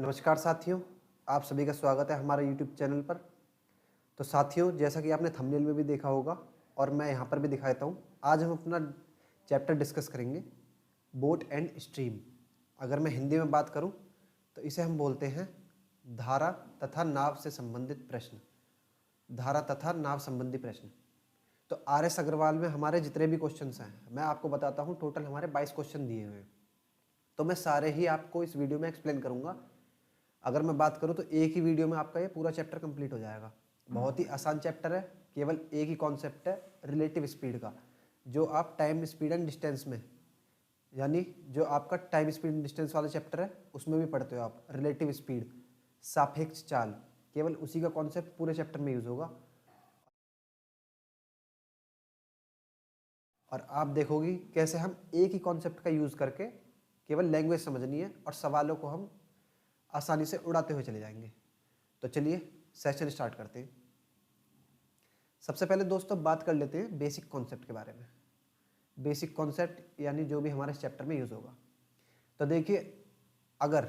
नमस्कार साथियों, आप सभी का स्वागत है हमारे YouTube चैनल पर। तो साथियों, जैसा कि आपने थंबनेल में भी देखा होगा और मैं यहाँ पर भी दिखा देता हूँ, आज हम अपना चैप्टर डिस्कस करेंगे बोट एंड स्ट्रीम। अगर मैं हिंदी में बात करूँ तो इसे हम बोलते हैं धारा तथा नाव से संबंधित प्रश्न। धारा तथा नाव संबंधी प्रश्न। तो RS अग्रवाल में हमारे जितने भी क्वेश्चंस हैं, मैं आपको बताता हूँ। टोटल हमारे 22 क्वेश्चन दिए हुए हैं, तो मैं सारे ही आपको इस वीडियो में एक्सप्लेन करूँगा। अगर मैं बात करूं तो एक ही वीडियो में आपका ये पूरा चैप्टर कंप्लीट हो जाएगा। बहुत ही आसान चैप्टर है, केवल एक ही कॉन्सेप्ट है रिलेटिव स्पीड का, जो आप टाइम स्पीड एंड डिस्टेंस में, यानी जो आपका टाइम स्पीड एंड डिस्टेंस वाला चैप्टर है उसमें भी पढ़ते हो आप। रिलेटिव स्पीड, सापेक्ष चाल, केवल उसी का कॉन्सेप्ट पूरे चैप्टर में यूज होगा। और आप देखोगे कैसे हम एक ही कॉन्सेप्ट का यूज करके केवल लैंग्वेज समझनी है और सवालों को हम आसानी से उड़ाते हुए चले जाएंगे। तो चलिए सेशन स्टार्ट करते हैं। सबसे पहले दोस्तों बात कर लेते हैं बेसिक कॉन्सेप्ट के बारे में। बेसिक कॉन्सेप्ट यानी जो भी हमारे इस चैप्टर में यूज होगा। तो देखिए, अगर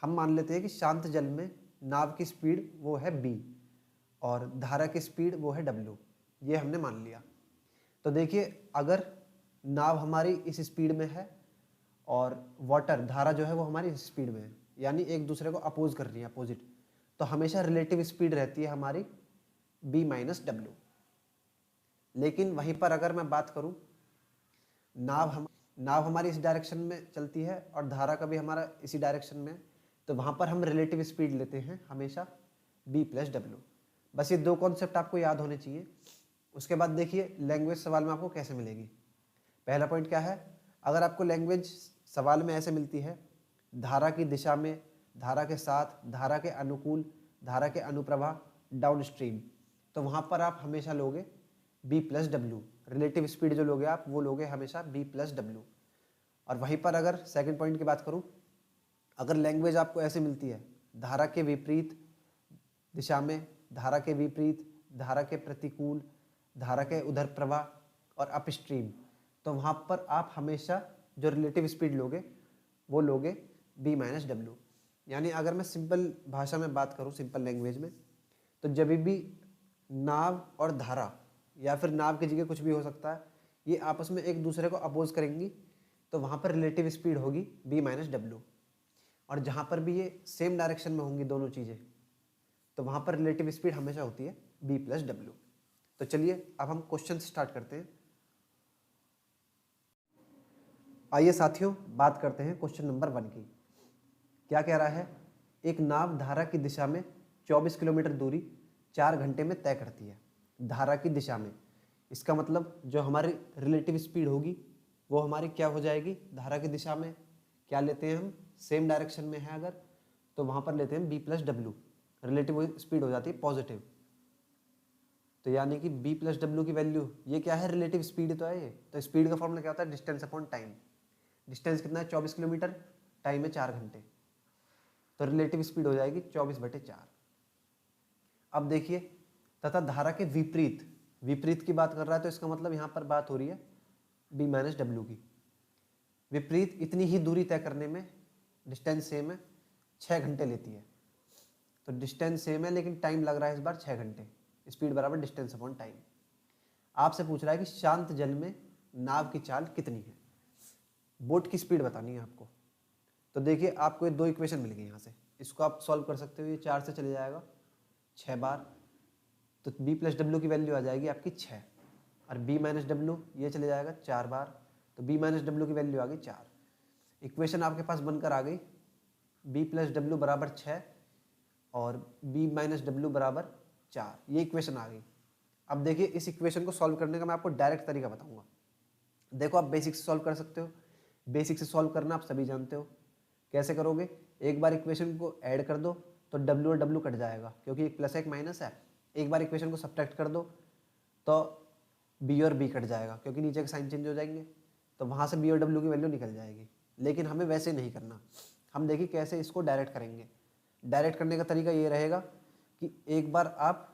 हम मान लेते हैं कि शांत जल में नाव की स्पीड वो है b और धारा की स्पीड वो है w, ये हमने मान लिया। तो देखिए, अगर नाव हमारी इस स्पीड में है और वाटर धारा जो है वो हमारी इस स्पीड में है, यानी एक दूसरे को अपोज कर रही है, अपोजिट, तो हमेशा रिलेटिव स्पीड रहती है हमारी b माइनस डब्ल्यू। लेकिन वहीं पर अगर मैं बात करूं, नाव हमारी इस डायरेक्शन में चलती है और धारा का भी हमारा इसी डायरेक्शन में, तो वहां पर हम रिलेटिव स्पीड लेते हैं हमेशा b प्लस डब्ल्यू। बस ये दो कॉन्सेप्ट आपको याद होने चाहिए। उसके बाद देखिए लैंग्वेज सवाल में आपको कैसे मिलेगी। पहला पॉइंट क्या है, अगर आपको लैंग्वेज सवाल में ऐसे मिलती है, धारा की दिशा में, धारा के साथ, धारा के अनुकूल, धारा के अनुप्रवाह, डाउन स्ट्रीम, तो वहाँ पर आप हमेशा लोगे b plus W. Relative speed जो लोगे आप वो लोगे हमेशा b प्लस डब्ल्यू। और वहीं पर अगर सेकंड पॉइंट की बात करूँ, अगर लैंग्वेज आपको ऐसे मिलती है, धारा के विपरीत दिशा में, धारा के विपरीत, धारा के प्रतिकूल, धारा के उधर प्रवाह और अपस्ट्रीम, तो वहाँ पर आप हमेशा जो रिलेटिव स्पीड लोगे वो लोगे b माइनस डब्ल्यू। यानी अगर मैं सिंपल भाषा में बात करूँ, सिंपल लैंग्वेज में, तो जब भी नाव और धारा या फिर नाव की जगह कुछ भी हो सकता है, ये आपस में एक दूसरे को अपोज करेंगी, तो वहाँ पर रिलेटिव स्पीड होगी b माइनस डब्ल्यू। और जहाँ पर भी ये सेम डायरेक्शन में होंगी दोनों चीज़ें, तो वहाँ पर रिलेटिव स्पीड हमेशा होती है b प्लस डब्ल्यू। तो चलिए अब हम क्वेश्चन स्टार्ट करते हैं। आइए साथियों बात करते हैं क्वेश्चन नंबर 1 की। क्या कह रहा है, एक नाव धारा की दिशा में 24 किलोमीटर दूरी 4 घंटे में तय करती है। धारा की दिशा में, इसका मतलब जो हमारी रिलेटिव स्पीड होगी वो हमारी क्या हो जाएगी, धारा की दिशा में क्या लेते हैं हम, सेम डायरेक्शन में है अगर, तो वहाँ पर लेते हैं b plus W. Relative speed हो जाती है पॉजिटिव, तो यानी कि b प्लस डब्ल्यू की वैल्यू, ये क्या है, रिलेटिव स्पीड तो है ये। तो स्पीड का फॉर्मूला क्या होता है, डिस्टेंस अपॉन टाइम। डिस्टेंस कितना है, 24 किलोमीटर, टाइम है 4 घंटे, तो रिलेटिव स्पीड हो जाएगी 24/4। अब देखिए, तथा धारा के विपरीत, विपरीत की बात कर रहा है, तो इसका मतलब यहाँ पर बात हो रही है b माइनस डब्ल्यू की। विपरीत इतनी ही दूरी तय करने में डिस्टेंस सेम है, 6 घंटे लेती है। तो डिस्टेंस सेम है लेकिन टाइम लग रहा है इस बार 6 घंटे। स्पीड बराबर डिस्टेंस अपॉन टाइम। आपसे पूछ रहा है कि शांत जल में नाव की चाल कितनी है, बोट की स्पीड बतानी है आपको। तो देखिए, आपको ये दो इक्वेशन मिल गई यहाँ से, इसको आप सॉल्व कर सकते हो। ये 4 से चले जाएगा 6 बार, तो b प्लस डब्ल्यू की वैल्यू आ जाएगी आपकी 6, और b माइनस डब्ल्यू ये चले जाएगा 4 बार, तो b माइनस डब्ल्यू की वैल्यू आ गई 4। इक्वेशन आपके पास बनकर आ गई b प्लस डब्ल्यू बराबर 6 और b माइनस डब्ल्यू बराबर 4, ये इक्वेशन आ गई। अब देखिए, इस इक्वेशन को सॉल्व करने का मैं आपको डायरेक्ट तरीका बताऊंगा। देखो, आप बेसिक से सॉल्व कर सकते हो। बेसिक से सॉल्व करना आप सभी जानते हो। कैसे करोगे, एक बार इक्वेशन को ऐड कर दो तो डब्ल्यू और डब्ल्यू कट जाएगा, क्योंकि एक प्लस है एक माइनस है। एक बार इक्वेशन को सब्ट्रैक्ट कर दो तो बी और बी कट जाएगा, क्योंकि नीचे के साइन चेंज हो जाएंगे, तो वहाँ से बी और डब्ल्यू की वैल्यू निकल जाएगी। लेकिन हमें वैसे नहीं करना, हम देखिए कैसे इसको डायरेक्ट करेंगे। डायरेक्ट करने का तरीका ये रहेगा कि एक बार आप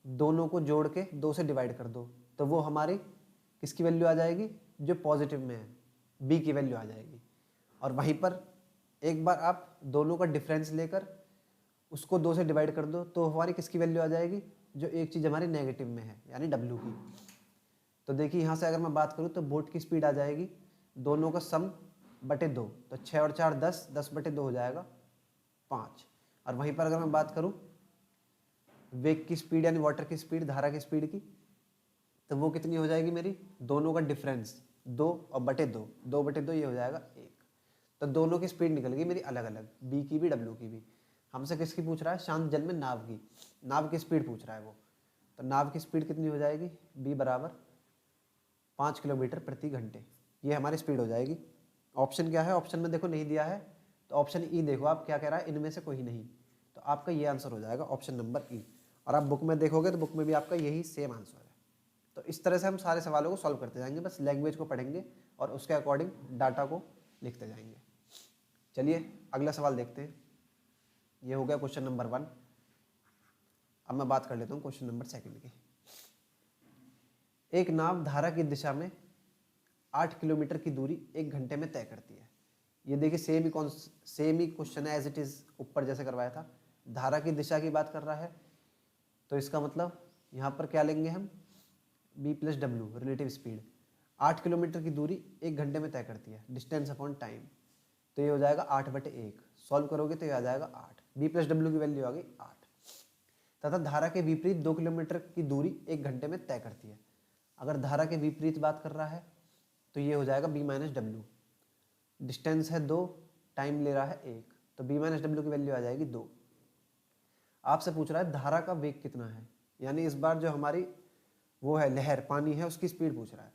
दोनों को जोड़ के 2 से डिवाइड कर दो, तो वो हमारी किसकी वैल्यू आ जाएगी, जो पॉजिटिव में है, बी की वैल्यू आ जाएगी। और वहीं पर एक बार आप दोनों का डिफरेंस लेकर उसको 2 से डिवाइड कर दो तो हमारी किसकी वैल्यू आ जाएगी, जो एक चीज़ हमारी नेगेटिव में है यानी W की। तो देखिए यहाँ से अगर मैं बात करूँ तो बोट की स्पीड आ जाएगी दोनों का सम बटे 2, तो 6 और 4 10, 10 बटे 2 हो जाएगा 5। और वहीं पर अगर मैं बात करूँ वेग की स्पीड यानी वाटर की स्पीड, धारा की स्पीड की, तो वो कितनी हो जाएगी मेरी, दोनों का डिफरेंस 2 और बटे 2, 2 बटे 2 ये हो जाएगा 1। तो दोनों की स्पीड निकल गई मेरी अलग अलग, बी की भी डब्ल्यू की भी। हमसे किसकी पूछ रहा है, शांत जल में नाव की, नाव की स्पीड पूछ रहा है वो। तो नाव की स्पीड कितनी हो जाएगी, बी बराबर 5 किलोमीटर प्रति घंटे, ये हमारी स्पीड हो जाएगी। ऑप्शन क्या है, ऑप्शन में देखो नहीं दिया है, तो ऑप्शन ई देखो आप क्या कह रहा है, इनमें से कोई नहीं, तो आपका ये आंसर हो जाएगा ऑप्शन नंबर ई। और आप बुक में देखोगे तो बुक में भी आपका यही सेम आंसर है। तो इस तरह से हम सारे सवालों को सॉल्व करते जाएंगे, बस लैंग्वेज को पढ़ेंगे और उसके अकॉर्डिंग डाटा को लिखते जाएंगे। चलिए अगला सवाल देखते हैं। ये हो गया क्वेश्चन नंबर 1। अब मैं बात कर लेता हूँ क्वेश्चन नंबर 2 की। एक नाव धारा की दिशा में 8 किलोमीटर की दूरी 1 घंटे में तय करती है। ये देखिए सेम ही क्वेश्चन है एज इट इज ऊपर जैसे करवाया था। धारा की दिशा की बात कर रहा है, तो इसका मतलब यहाँ पर क्या लेंगे हम, B plus W relative speed. 8 kilometre की दूरी 1 घंटे में तय करती है, डिस्टेंस अपॉन टाइम, तो ये हो जाएगा 8/1। सॉल्व करोगे तो ये आ जाएगा 8, बी प्लस डब्ल्यू की वैल्यू आ गई 8। तथा धारा के विपरीत 2 किलोमीटर की दूरी 1 घंटे में तय करती है। अगर धारा के विपरीत बात कर रहा है तो ये हो जाएगा बी माइनस डब्ल्यू, डिस्टेंस है 2, टाइम ले रहा है 1, तो बी माइनस डब्ल्यू की वैल्यू आ जाएगी 2। आपसे पूछ रहा है धारा का वेग कितना है, यानी इस बार जो हमारी वो है लहर पानी है उसकी स्पीड पूछ रहा है।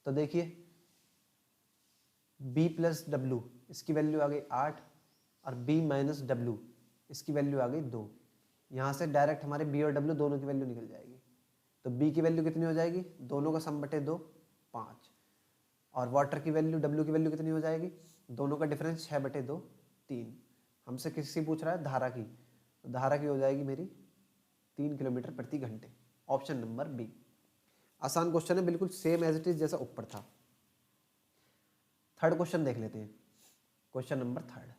तो देखिए b प्लस डब्ल्यू इसकी वैल्यू आ गई 8 और b माइनस डब्ल्यू इसकी वैल्यू आ गई 2। यहाँ से डायरेक्ट हमारे b और w दोनों की वैल्यू निकल जाएगी। तो b की वैल्यू कितनी हो जाएगी, दोनों का सम बटे 2 5, और वाटर की वैल्यू w की वैल्यू कितनी हो जाएगी, दोनों का डिफरेंस 6/2 3। हमसे किससे पूछ रहा है, धारा की, तो धारा की हो जाएगी मेरी 3 किलोमीटर प्रति घंटे, ऑप्शन नंबर बी। आसान क्वेश्चन है, बिल्कुल सेम एज इट इज जैसा ऊपर था। थर्ड क्वेश्चन देख लेते हैं, क्वेश्चन नंबर 3।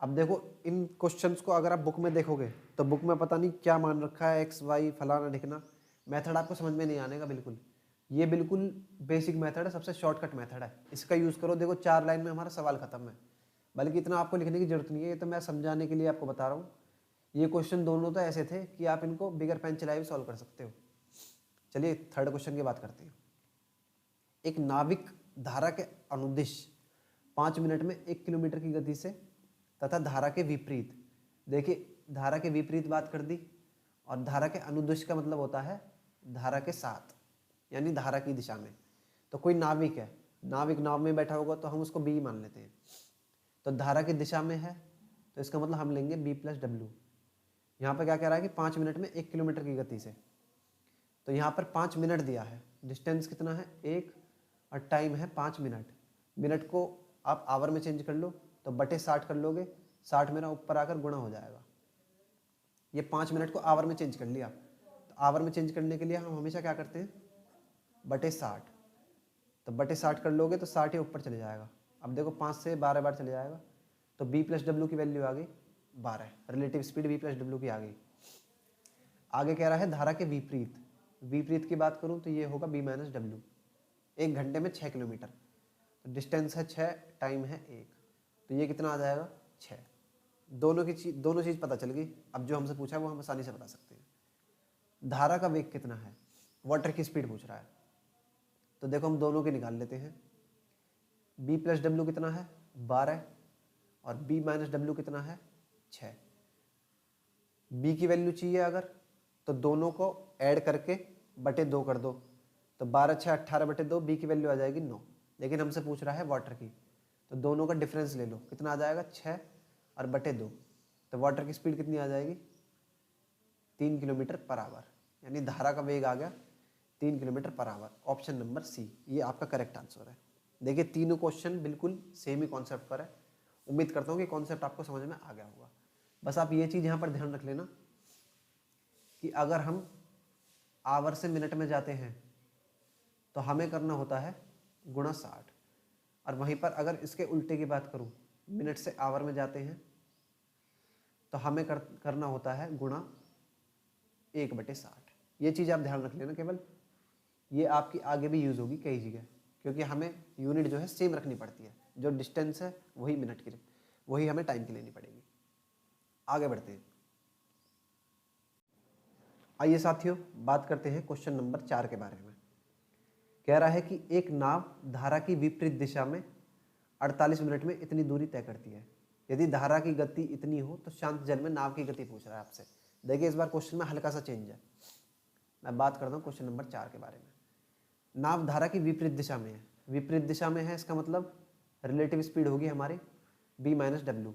अब देखो इन क्वेश्चंस को अगर आप बुक में देखोगे तो बुक में पता नहीं क्या मान रखा है, एक्स वाई फलाना ढिकना, मेथड आपको समझ में नहीं आने का बिल्कुल। ये बिल्कुल बेसिक मेथड है, सबसे शॉर्टकट मेथड है, इसका यूज़ करो। देखो 4 लाइन में हमारा सवाल खत्म है, बल्कि इतना आपको लिखने की जरूरत नहीं है, ये तो मैं समझाने के लिए आपको बता रहा हूँ। ये क्वेश्चन दोनों तो ऐसे थे कि आप इनको बिगर पेन चलाए भी सॉल्व कर सकते हो। चलिए थर्ड क्वेश्चन की बात करते हैं। एक नाविक धारा के अनुदिश 5 मिनट में 1 किलोमीटर की गति से तथा धारा के विपरीत, देखिए धारा के विपरीत बात कर दी, और धारा के अनुदिश का मतलब होता है धारा के साथ, यानी धारा की दिशा में। तो कोई नाविक है, नाविक नाव में बैठा होगा तो हम उसको बी मान लेते हैं। तो धारा की दिशा में है तो इसका मतलब हम लेंगे बी प्लस डब्ल्यू। यहाँ पर क्या कह रहा है कि 5 मिनट में 1 किलोमीटर की गति से, तो यहाँ पर 5 मिनट दिया है, डिस्टेंस कितना है 1 और टाइम है 5 मिनट। मिनट को आप आवर में चेंज कर लो तो बटे 60 कर लोगे, 60 मेरा ऊपर आकर गुणा हो जाएगा। ये 5 मिनट को आवर में चेंज कर लिया, तो आवर में चेंज करने के लिए हम हमेशा क्या करते हैं, बटे 60। तो बटे 60 कर लोगे तो 60 ही ऊपर चले जाएगा। अब देखो 5 से 12 बार चले जाएगा, तो बी प्लस डब्ल्यू की वैल्यू आ गई 12, relative speed B plus W की आ गई। आगे कह रहा है धारा के विपरीत, विपरीत की बात करूं तो ये होगा बी माइनस डब्ल्यू, 1 घंटे में 6 किलोमीटर, तो डिस्टेंस है 6, टाइम है 1, तो ये कितना आ जाएगा 6। दोनों चीज़ पता चल गई। अब जो हमसे पूछा है वो हम आसानी से बता सकते हैं। धारा का वेग कितना है, वाटर की स्पीड पूछ रहा है, तो देखो हम दोनों के निकाल लेते हैं। बी प्लस डब्ल्यू कितना है 12, और बी माइनस डब्ल्यू कितना है 6। बी की वैल्यू चाहिए अगर, तो दोनों को ऐड करके बटे 2 कर दो, तो 12 6 18/2, बी की वैल्यू आ जाएगी 9। लेकिन हमसे पूछ रहा है वाटर की, तो दोनों का डिफरेंस ले लो, कितना आ जाएगा 6 और बटे 2, तो वाटर की स्पीड कितनी आ जाएगी 3 किलोमीटर पर आवर, यानी धारा का वेग आ गया 3 kilometre per hour, option number सी ये आपका करेक्ट आंसर है। देखिए तीनों क्वेश्चन बिल्कुल सेम ही कॉन्सेप्ट पर है। उम्मीद करता हूँ कि कॉन्सेप्ट आपको समझ में आ गया होगा। बस आप ये चीज़ यहाँ पर ध्यान रख लेना कि अगर हम आवर से मिनट में जाते हैं तो हमें करना होता है गुणा 60, और वहीं पर अगर इसके उल्टे की बात करूँ, मिनट से आवर में जाते हैं, तो हमें करना होता है गुणा 1/60। ये चीज़ आप ध्यान रख लेना, केवल ये आपकी आगे भी यूज़ होगी कई जगह, क्योंकि हमें यूनिट जो है सेम रखनी पड़ती है, जो डिस्टेंस है वही मिनट की, वही हमें टाइम की लेनी पड़ेगी। आगे बढ़ते हैं। आइए साथियों, बात करते हैं क्वेश्चन नंबर 4 के बारे में। कह रहा है कि एक नाव धारा की विपरीत दिशा में 48 मिनट में इतनी दूरी तय करती है। यदि धारा की गति इतनी हो तो शांत जल में नाव की गति पूछ रहा है आपसे। देखिए, इस बार क्वेश्चन में हल्का सा चेंज है। मैं बात करता हूँ क्वेश्चन नंबर 4 के बारे में। नाव धारा की विपरीत दिशा में है। विपरीत दिशा में है, इसका मतलब रिलेटिव स्पीड होगी हमारी b - w।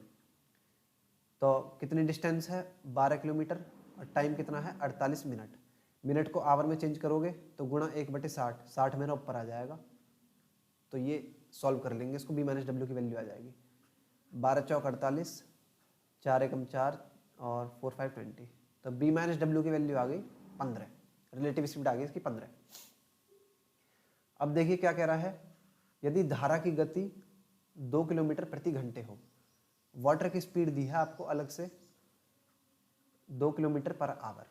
तो कितनी डिस्टेंस है? 12 किलोमीटर। और टाइम कितना है? 48 मिनट। मिनट को आवर में चेंज करोगे तो गुणा 1/60, 60 मेरा ऊपर आ जाएगा। तो ये सॉल्व कर लेंगे इसको, b - w की वैल्यू आ जाएगी 12 चौक 48, 4 एकम 4 और 4 5 20। तो b - w की वैल्यू आ गई 15। रिलेटिव स्पीड आ गई इसकी 15। अब देखिए क्या कह रहा है, यदि धारा की गति 2 किलोमीटर प्रति घंटे हो, वाटर की स्पीड दी है आपको अलग से 2 किलोमीटर पर आवर।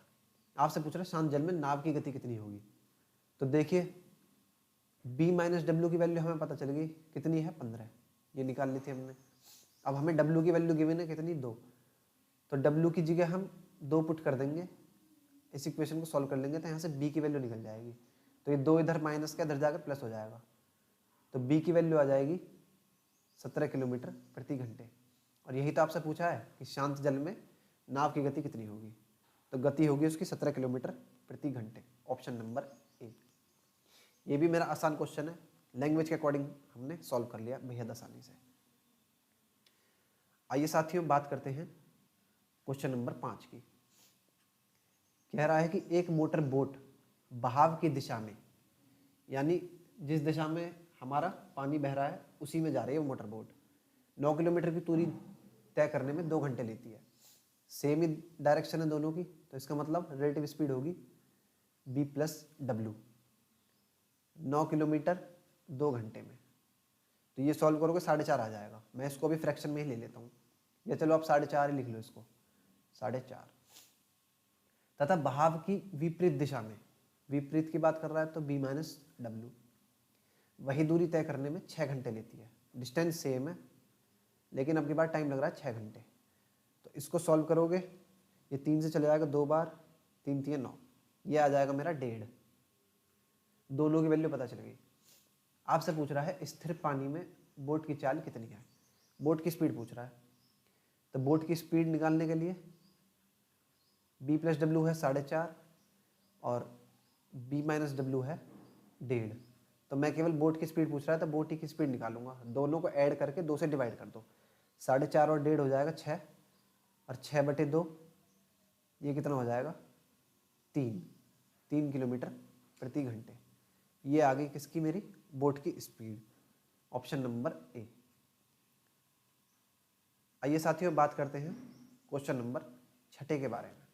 आपसे पूछ रहा है शांत जल में नाव की गति कितनी होगी। तो देखिए b - w की वैल्यू हमें पता चल गई कितनी है, 15। ये निकाल ली थी हमने। अब हमें w की वैल्यू गिवन है कितनी, 2। तो w की जगह हम 2 पुट कर देंगे, इस इक्वेशन को सॉल्व कर लेंगे तो यहाँ से b की वैल्यू निकल जाएगी। तो ये 2 इधर माइनस का इधर जाकर प्लस हो जाएगा। तो b की वैल्यू आ जाएगी 17 किलोमीटर प्रति घंटे। और यही तो आपसे पूछा है कि शांत जल में नाव की गति कितनी होगी। तो गति होगी उसकी 17 किलोमीटर प्रति घंटे। Option number A. ये भी मेरा आसान क्वेश्चन है, लैंग्वेज के अकॉर्डिंग हमने सॉल्व कर लिया बेहद आसानी से। आइए साथियों, बात करते हैं क्वेश्चन नंबर 5 की। कह रहा है कि एक मोटर बोट बहाव की दिशा में, यानी जिस दिशा में हमारा पानी बह रहा है उसी में जा रही है वो मोटर बोट, 9 किलोमीटर की दूरी तय करने में 2 घंटे लेती है। सेम ही डायरेक्शन है दोनों की, तो इसका मतलब रिलेटिव स्पीड होगी b + w। 9 किलोमीटर 2 घंटे में, तो ये सॉल्व करोगे 4.5 आ जाएगा। मैं इसको भी फ्रैक्शन में ही ले लेता हूँ, या चलो आप 4.5 ही लिख लो इसको, 4.5। तथा बहाव की विपरीत दिशा में, विपरीत की बात कर रहा है तो b - w, वही दूरी तय करने में 6 घंटे लेती है। डिस्टेंस सेम है लेकिन अब की बार टाइम लग रहा है 6 घंटे। तो इसको सॉल्व करोगे, ये 3 से चले जाएगा 2 बार, 3 3 9, ये आ जाएगा मेरा 1.5। दोनों की वैल्यू पता चल गई। आपसे पूछ रहा है स्थिर पानी में बोट की चाल कितनी है, बोट की स्पीड पूछ रहा है। तो बोट की स्पीड निकालने के लिए b + w है 4.5 और b - w है 1.5। तो मैं केवल बोट की स्पीड पूछ रहा है तो बोट की स्पीड निकालूंगा। दोनों को ऐड करके 2 से डिवाइड कर दो, 4.5 और 1.5 हो जाएगा 6, और 6/2 ये कितना हो जाएगा, 3 किलोमीटर प्रति घंटे। ये आ गई किसकी, मेरी बोट की स्पीड। Option number A. आइए साथियों, बात करते हैं क्वेश्चन नंबर 6 के बारे में।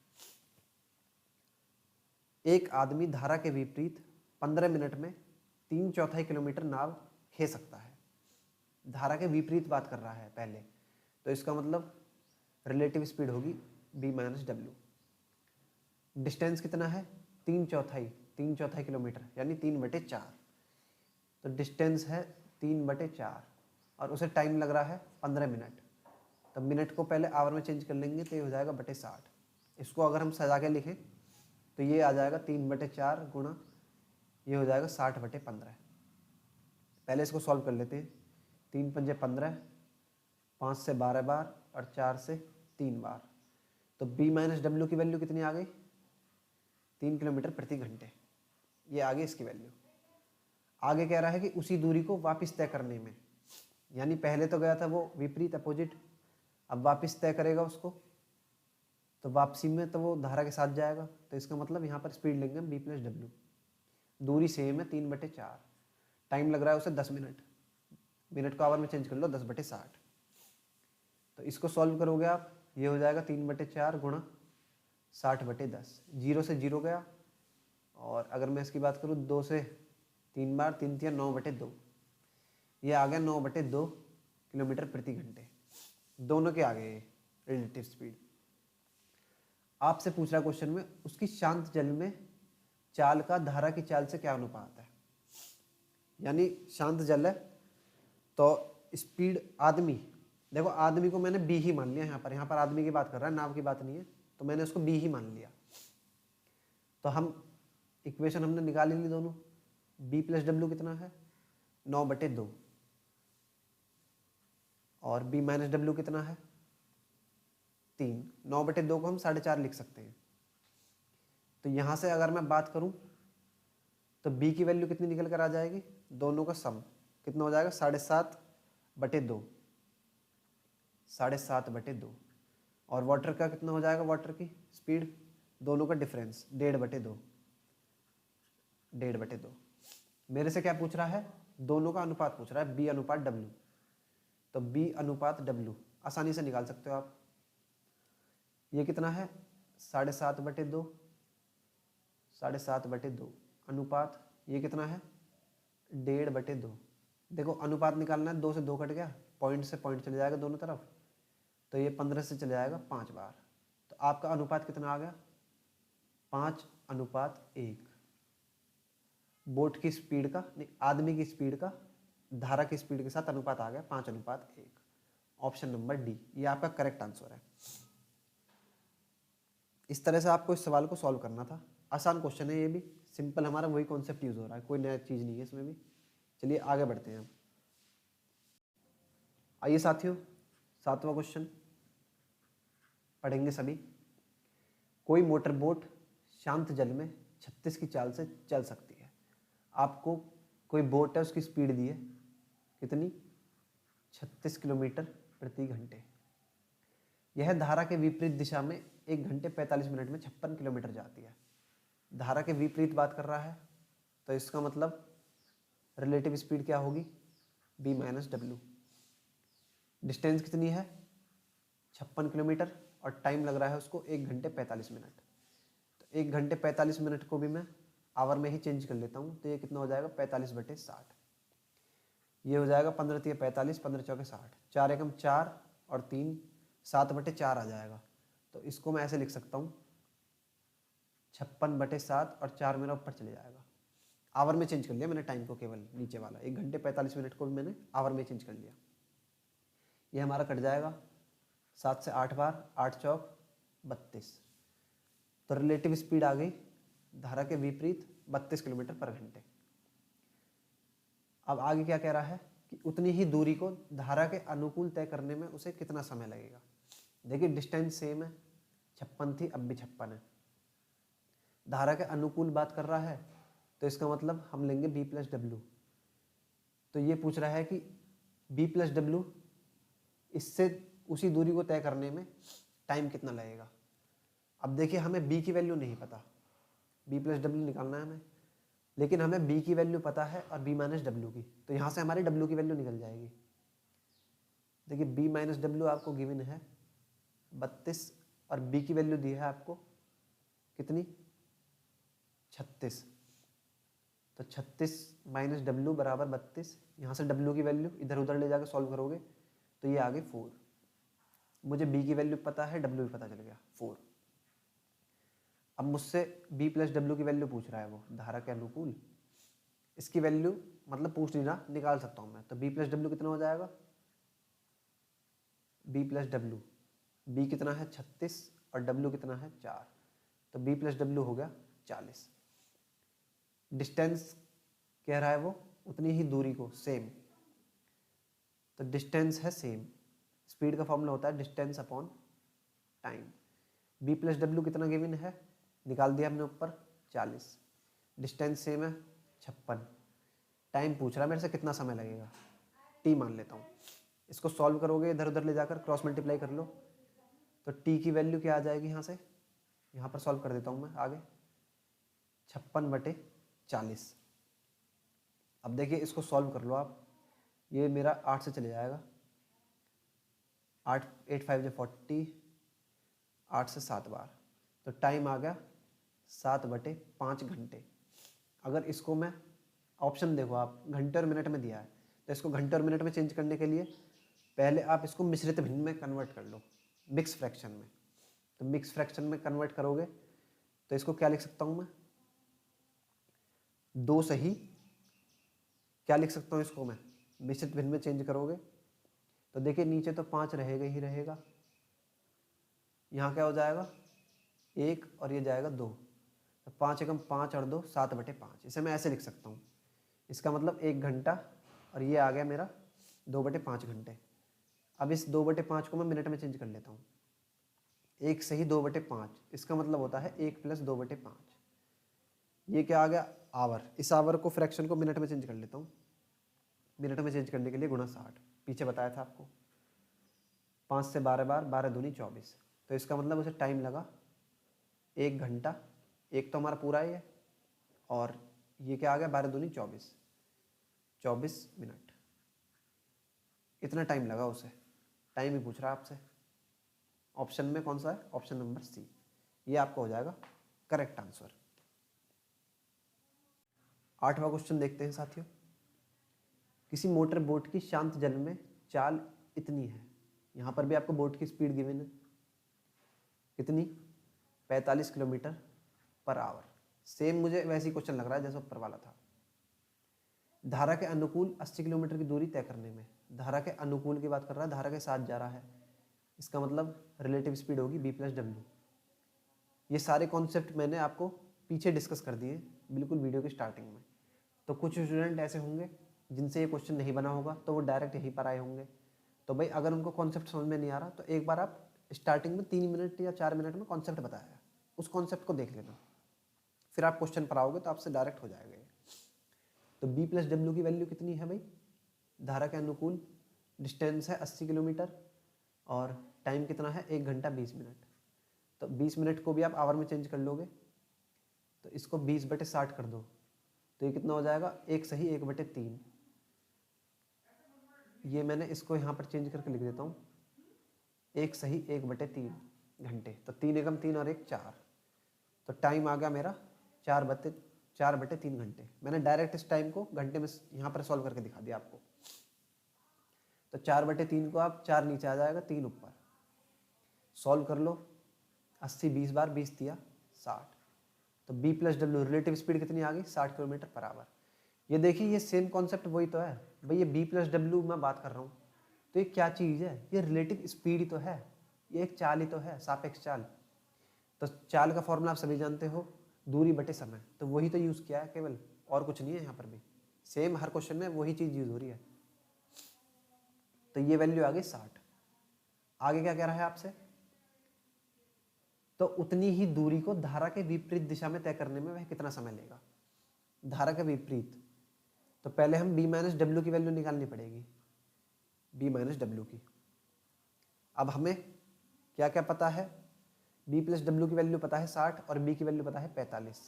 एक आदमी धारा के विपरीत 15 मिनट में 3/4 किलोमीटर नाव खे सकता है। धारा के विपरीत बात कर रहा है पहले, तो इसका मतलब रिलेटिव स्पीड होगी b - w। डिस्टेंस कितना है, 3/4 किलोमीटर, यानी 3/4। तो डिस्टेंस है 3/4 और उसे टाइम लग रहा है 15 मिनट। तो मिनट को पहले आवर में चेंज कर लेंगे तो ये हो जाएगा /60। इसको अगर हम सजा के लिखें तो ये आ जाएगा 3/4 गुणा, ये हो जाएगा 60/15। पहले इसको सॉल्व कर लेते हैं। 3 × 5 = 15, 5 से 12 बार और 4 से 3 बार। तो b - w की वैल्यू कितनी आ गई, 3 किलोमीटर प्रति घंटे। ये आ गई इसकी वैल्यू। आगे कह रहा है कि उसी दूरी को वापस तय करने में, यानी पहले तो गया था वो विपरीत अपोजिट, अब वापस तय करेगा उसको, तो वापसी में तो वो धारा के साथ जाएगा। तो इसका मतलब यहाँ पर स्पीड लेंगे हम b + w। दूरी सेम है 3/4, टाइम लग रहा है उसे 10 मिनट। मिनट को आवर में चेंज कर लो 10/60। तो इसको सॉल्व करोगे आप, ये हो जाएगा 3/4 गुणा 60/10। 0 से 0 गया, और अगर मैं इसकी बात करूँ 2 से 3 बार, 3 × 3 = 9/2। ये आ गया 9/2 किलोमीटर प्रति घंटे, दोनों के आगे रिलेटिव स्पीड। आपसे पूछ रहा क्वेश्चन में उसकी शांत जल में चाल का धारा की चाल से क्या अनुपात है। यानी शांत जल है तो स्पीड आदमी, देखो आदमी को मैंने बी ही मान लिया, यहाँ पर आदमी की बात कर रहा है, नाव की बात नहीं है, तो मैंने उसको बी ही मान लिया। तो हम इक्वेशन हमने निकाल ली दोनों, बी प्लस डब्ल्यू कितना है 9/2 और बी माइनस डब्ल्यू कितना है 3। 9/2 को हम 4.5 लिख सकते हैं। तो यहाँ से अगर मैं बात करूँ तो बी की वैल्यू कितनी निकल कर आ जाएगी, दोनों का सम कितना हो जाएगा 7.5/2, 7.5/2। और वाटर का कितना हो जाएगा, वाटर की स्पीड दोनों का डिफरेंस 1.5/2, 1.5/2। मेरे से क्या पूछ रहा है, दोनों का अनुपात पूछ रहा है, बी अनुपात डब्ल्यू। तो बी अनुपात डब्ल्यू आसानी से निकाल सकते हो आप। ये कितना है 7.5/2, 7.5/2 अनुपात ये कितना है 1.5/2। देखो अनुपात निकालना है, 2 से 2 कट गया, पॉइंट से पॉइंट चले जाएगा दोनों तरफ, तो ये 15 से चले जाएगा 5 बार। तो आपका अनुपात कितना आ गया 5:1। बोट की स्पीड का नहीं, आदमी की स्पीड का धारा की स्पीड के साथ अनुपात आ गया 5:1। ऑप्शन नंबर डी ये आपका करेक्ट आंसर है। इस तरह से आपको इस सवाल को सॉल्व करना था। आसान क्वेश्चन है ये भी, सिंपल, हमारा वही कॉन्सेप्ट यूज हो रहा है, कोई नया चीज़ नहीं है इसमें भी। चलिए आगे बढ़ते हैं हम। आइए साथियों 7वां क्वेश्चन पढ़ेंगे सभी। कोई मोटर बोट शांत जल में 36 की चाल से चल सकती है। आपको कोई बोट है, उसकी स्पीड दी है कितनी 36 किलोमीटर प्रति घंटे। यह धारा के विपरीत दिशा में 1 घंटे 45 मिनट में 56 किलोमीटर जाती है। धारा के विपरीत बात कर रहा है तो इसका मतलब रिलेटिव स्पीड क्या होगी बी माइनस डब्ल्यू। डिस्टेंस कितनी है 56 किलोमीटर और टाइम लग रहा है उसको 1 घंटे 45 मिनट। तो 1 घंटे 45 मिनट को भी मैं आवर में ही चेंज कर लेता हूँ, तो ये कितना हो जाएगा 45/60। ये हो जाएगा 15 × 45, 15 × 60, 4 एकम 4 और 3 7/4 आ जाएगा। तो इसको मैं ऐसे लिख सकता हूँ 56/7 और 4 मेरा ऊपर चले जाएगा। आवर में चेंज कर लिया मैंने टाइम को, केवल नीचे वाला 1 घंटे 45 मिनट को भी मैंने आवर में चेंज कर लिया। ये हमारा कट जाएगा 7 से 8 बार, 8 चौक 32। तो रिलेटिव स्पीड आ गई धारा के विपरीत 32 किलोमीटर पर घंटे। अब आगे क्या कह रहा है कि उतनी ही दूरी को धारा के अनुकूल तय करने में उसे कितना समय लगेगा। देखिए डिस्टेंस सेम है, 56 थी अब भी 56 है। धारा के अनुकूल बात कर रहा है तो इसका मतलब हम लेंगे बी प्लस डब्ल्यू। तो ये पूछ रहा है कि बी प्लस डब्ल्यू इससे उसी दूरी को तय करने में टाइम कितना लगेगा। अब देखिए हमें बी की वैल्यू नहीं पता, बी प्लस डब्ल्यू निकालना है हमें, लेकिन हमें बी की वैल्यू पता है और बी माइनस डब्ल्यू की, तो यहाँ से हमारी डब्ल्यू की वैल्यू निकल जाएगी। देखिए बी माइनस डब्ल्यू आपको गिवन है 32 और बी की वैल्यू दी है आपको कितनी 36। तो 36 माइनस डब्ल्यू बराबर 32। यहाँ से डब्ल्यू की वैल्यू इधर उधर ले जाकर सॉल्व करोगे तो ये आगे 4। मुझे बी की वैल्यू पता है, डब्ल्यू भी पता चल गया 4। अब मुझसे बी प्लस डब्ल्यू की वैल्यू पूछ रहा है वो धारा के अनुकूल। इसकी वैल्यू मतलब पूछ नहीं रहा, निकाल सकता हूँ मैं। तो बी प्लस डब्ल्यू कितना हो जाएगा, बी प्लस डब्ल्यू, बी कितना है 36 और डब्ल्यू कितना है 4, तो बी प्लस डब्ल्यू हो गया 40। डिस्टेंस कह रहा है वो उतनी ही दूरी को सेम, तो डिस्टेंस है सेम। स्पीड का फॉर्मूला होता है distance upon time. B plus W कितना गिवन है निकाल दिया हमने ऊपर 40, डिस्टेंस सेम है 56, टाइम पूछ रहा है मेरे से कितना समय लगेगा, टी मान लेता हूँ। इसको सॉल्व करोगे इधर उधर ले जाकर क्रॉस मल्टीप्लाई कर लो, तो टी की वैल्यू क्या आ जाएगी यहाँ से, यहाँ पर सॉल्व कर देता हूँ मैं आगे 56/40। अब देखिए इसको सॉल्व कर लो आप, ये मेरा 8 से चले जाएगा, 8 8 5 40, 8 से 7 बार, तो टाइम आ गया 7/5 घंटे। अगर इसको मैं ऑप्शन देखो आप घंटे और मिनट में दिया है, तो इसको घंटे और मिनट में चेंज करने के लिए पहले आप इसको मिश्रित भिन्न में कन्वर्ट कर लो, मिक्स फ्रैक्शन में। तो मिक्स फ्रैक्शन में कन्वर्ट करोगे तो इसको क्या लिख सकता हूँ मैं, 2 सही, क्या लिख सकता हूँ इसको मैं, मिश्रित भिन्न में चेंज करोगे तो देखिए नीचे तो 5 रहेगा ही रहेगा, यहाँ क्या हो जाएगा 1 और ये जाएगा 2, तो 5 एकम 5 और 2 7/5। इसे मैं ऐसे लिख सकता हूँ, इसका मतलब 1 घंटा और ये आ गया मेरा 2/5 घंटे। अब इस 2/5 को मैं मिनट में चेंज कर लेता हूँ, 1 सही 2/5, इसका मतलब होता है 1 + 2/5। ये क्या आ गया आवर, इस आवर को फ्रैक्शन को मिनट में चेंज कर लेता हूँ, मिनट में चेंज करने के लिए गुणा 60, पीछे बताया था आपको। 5 से 12 बार, 12 दूनी 24, तो इसका मतलब उसे टाइम लगा 1 घंटा, एक तो हमारा पूरा ही है और ये क्या आ गया 12 दूनी 24, 24 मिनट। इतना टाइम लगा उसे, टाइम ही पूछ रहा है आपसे। ऑप्शन में कौन सा है, ऑप्शन नंबर सी, ये आपका हो जाएगा करेक्ट आंसर। 8वां क्वेश्चन देखते हैं साथियों। किसी मोटर बोट की शांत जल में चाल इतनी है, यहाँ पर भी आपको बोट की स्पीड गिवन है कितनी, 45 किलोमीटर पर आवर। सेम मुझे वैसे ही क्वेश्चन लग रहा है जैसा ऊपर वाला था। धारा के अनुकूल 80 किलोमीटर की दूरी तय करने में, धारा के अनुकूल की बात कर रहा है, धारा के साथ जा रहा है, इसका मतलब रिलेटिव स्पीड होगी b + w। ये सारे कॉन्सेप्ट मैंने आपको पीछे डिस्कस कर दिए बिल्कुल वीडियो की स्टार्टिंग में। तो कुछ स्टूडेंट ऐसे होंगे जिनसे ये क्वेश्चन नहीं बना होगा तो वो डायरेक्ट यहीं पर आए होंगे। तो भाई अगर उनको कॉन्सेप्ट समझ में नहीं आ रहा तो एक बार आप स्टार्टिंग में 3 मिनट या 4 मिनट में कॉन्सेप्ट बताया है, उस कॉन्सेप्ट को देख लेना, फिर आप क्वेश्चन पर आओगे तो आपसे डायरेक्ट हो जाएगा ये। तो b + w की वैल्यू कितनी है भाई, धारा के अनुकूल डिस्टेंस है 80 किलोमीटर और टाइम कितना है 1 घंटा 20 मिनट। तो 20 मिनट को भी आप आवर में चेंज कर लोगे तो इसको 20/60 कर दो तो ये कितना हो जाएगा 1 सही 1/3। ये मैंने इसको यहाँ पर चेंज करके लिख देता हूँ, 1 सही 1/3 घंटे। तो 3 एकम 3 और 1 4, तो टाइम आ गया मेरा 4/3 घंटे। मैंने डायरेक्ट इस टाइम को घंटे में यहाँ पर सॉल्व करके दिखा दिया आपको। तो 4/3 को आप 4 नीचे आ जाएगा 3 ऊपर, सॉल्व कर लो, 80 20 बार 20 दिया 60। तो b + w रिलेटिव स्पीड कितनी आ गई 60 किलोमीटर पर आवर। ये देखिए ये सेम कॉन्सेप्ट वही तो है भाई, ये b + w मैं बात कर रहा हूँ तो ये क्या चीज़ है, ये रिलेटिव स्पीड ही तो है, ये एक चाल ही तो है, सापेक्ष चाल। तो चाल का फॉर्मूला आप सभी जानते हो, दूरी बटे समय, तो वही तो यूज़ किया है केवल, और कुछ नहीं है यहाँ पर भी। सेम हर क्वेश्चन में वही चीज़ यूज हो रही है। तो ये वैल्यू आ गई 60। आगे क्या कह रहा है आपसे, तो उतनी ही दूरी को धारा के विपरीत दिशा में तय करने में वह कितना समय लेगा। धारा के विपरीत, तो पहले हम b - w की वैल्यू निकालनी पड़ेगी, b - w की। अब हमें क्या क्या पता है, b + w की वैल्यू पता है 60 और b की वैल्यू पता है 45।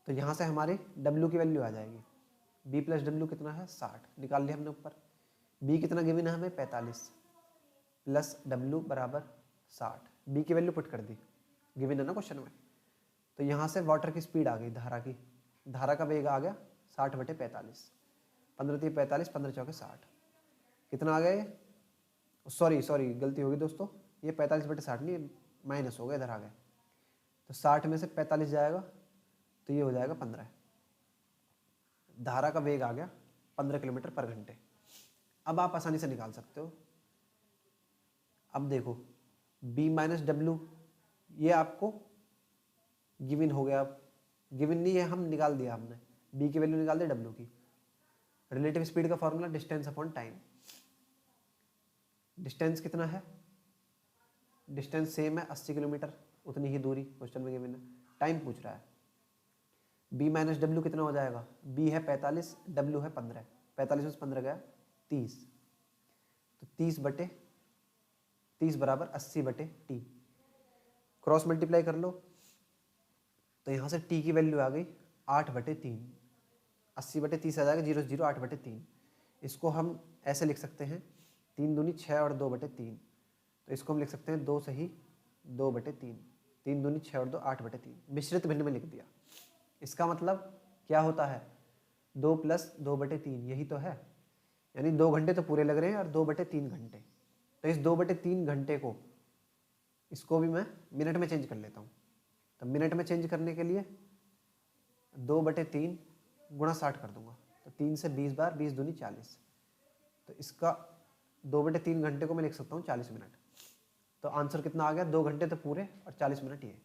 तो यहाँ से हमारी w की वैल्यू आ जाएगी, b + w कितना है 60, निकाल लिया हमने ऊपर। b कितना गिवन है हमें 45 प्लस w बराबर 60, b की वैल्यू पुट कर दी, गिवन है ना क्वेश्चन में। तो यहाँ से वाटर की स्पीड आ गई, धारा की, धारा का वेग आ गया 60/45, 15 × 45, 15 × 4 = 60। कितना आ गया ये, सॉरी गलती होगी दोस्तों, ये 45/60 नहीं, माइनस हो गया, इधर आ गया। तो 60 में से 45 जाएगा तो ये हो जाएगा 15। धारा का वेग आ गया 15 किलोमीटर पर घंटे। अब आप आसानी से निकाल सकते हो। अब देखो b - w ये आपको गिवन हो गया, गिवन नहीं है, हम निकाल दिया हमने, b की वैल्यू निकाल दी w की। रिलेटिव स्पीड का formula distance upon time. Distance कितना है, डिस्टेंस सेम है 80 किलोमीटर, उतनी ही दूरी क्वेश्चन में गिवन है। टाइम पूछ रहा है, b - w कितना हो जाएगा, b है 45, w है 15, 45 में से 15 गया 30, तो 30 बराबर 80/t। क्रॉस मल्टीप्लाई कर लो तो यहाँ से t की वैल्यू आ गई 8/3, 80/30 आ जाएगा, 0 0 8/3। इसको हम ऐसे लिख सकते हैं, 3 दूनी 6 और 2/3, तो इसको हम लिख सकते हैं 2 सही 2/3, 3 दूनी 6 और 2 8/3, मिश्रित भिन्न में लिख दिया। इसका मतलब क्या होता है, 2 प्लस 2/3 यही तो है, यानी 2 घंटे तो पूरे लग रहे हैं और 2/3 घंटे। तो इस 2/3 घंटे को, इसको भी मैं मिनट में चेंज कर लेता हूँ। तो मिनट में चेंज करने के लिए 2/3 गुणा 60 कर दूंगा। तो 3 से 20 बार, 20 दूनी 40। तो इसका 2/3 घंटे को मैं लिख सकता हूँ 40 मिनट। तो आंसर कितना आ गया, 2 घंटे तो पूरे और 40 मिनट ये।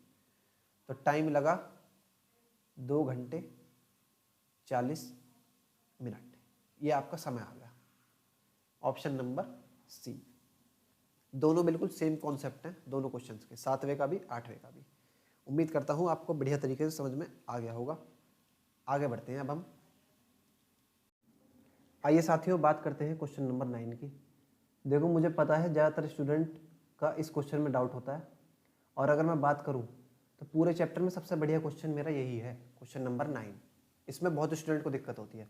तो टाइम लगा 2 घंटे 40 मिनट, ये आपका समय आ गया। Option number C. दोनों बिल्कुल सेम कॉन्सेप्ट हैं दोनों क्वेश्चंस के, 7वें का भी 8वें का भी। उम्मीद करता हूँ आपको बढ़िया तरीके से समझ में आ गया होगा। आगे बढ़ते हैं अब हम। आइए साथियों, बात करते हैं क्वेश्चन नंबर 9 की। देखो, मुझे पता है ज़्यादातर स्टूडेंट का इस क्वेश्चन में डाउट होता है, और अगर मैं बात करूँ तो पूरे चैप्टर में सबसे बढ़िया क्वेश्चन मेरा यही है, क्वेश्चन नंबर 9। इसमें बहुत स्टूडेंट को दिक्कत होती है।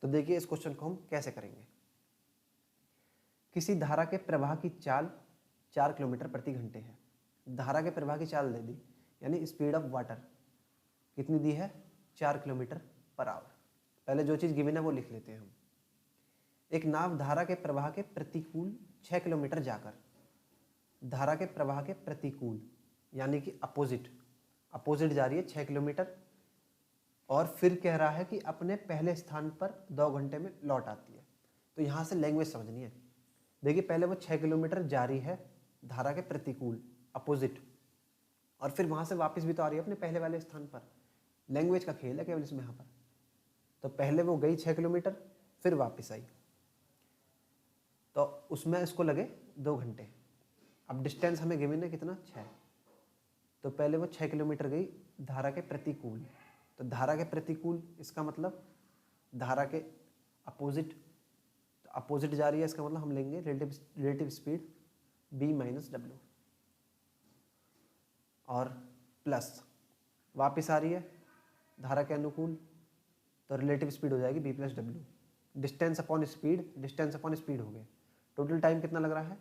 तो देखिए इस क्वेश्चन को हम कैसे करेंगे। किसी धारा के प्रवाह की चाल 4 किलोमीटर प्रति घंटे है। धारा के प्रवाह की चाल दे दी, यानी स्पीड ऑफ वाटर कितनी दी है, 4 किलोमीटर पर आवर। पहले जो चीज़ गिवन है वो लिख लेते हैं हम। एक नाव धारा के प्रवाह के प्रतिकूल 6 किलोमीटर जाकर, धारा के प्रवाह के प्रतिकूल यानी कि अपोजिट जा रही है 6 किलोमीटर, और फिर कह रहा है कि अपने पहले स्थान पर 2 घंटे में लौट आती है। तो यहाँ से लैंग्वेज समझनी है। देखिए पहले वो 6 किलोमीटर जा रही है धारा के प्रतिकूल अपोजिट, और फिर वहाँ से वापस भी तो आ रही है अपने पहले वाले स्थान पर। लैंग्वेज का खेल है केवल इसमें यहाँ पर। तो पहले वो गई 6 किलोमीटर, फिर वापस आई, तो उसमें इसको लगे 2 घंटे। अब डिस्टेंस हमें गिवन है कितना, 6। तो पहले वो 6 किलोमीटर गई धारा के प्रतिकूल। तो धारा के प्रतिकूल इसका मतलब धारा के अपोजिट, तो अपोजिट जा रही है, इसका मतलब हम लेंगे relative speed b minus W, और प्लस वापस आ रही है धारा के अनुकूल, तो रिलेटिव स्पीड हो जाएगी b plus W. Distance upon speed हो गए। टोटल टाइम कितना लग रहा है,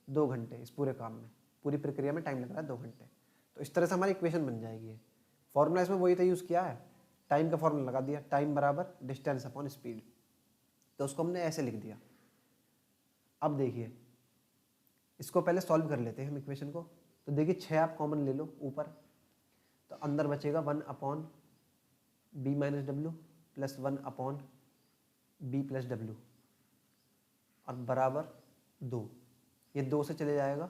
2 घंटे। इस पूरे काम में, पूरी प्रक्रिया में टाइम लग रहा है 2 घंटे। तो इस तरह से हमारी इक्वेशन बन जाएगी। फॉर्मूला इसमें वही तो यूज़ किया है, टाइम का फॉर्मूला लगा दिया, टाइम बराबर डिस्टेंस अपॉन स्पीड। तो उसको हमने ऐसे लिख दिया। अब देखिए इसको पहले सॉल्व कर लेते हैं हम इक्वेशन को। तो देखिए 6 आप कॉमन ले लो ऊपर, तो अंदर बचेगा 1 upon b minus W plus 1 upon b plus W, और बराबर 2। ये 2 से चले जाएगा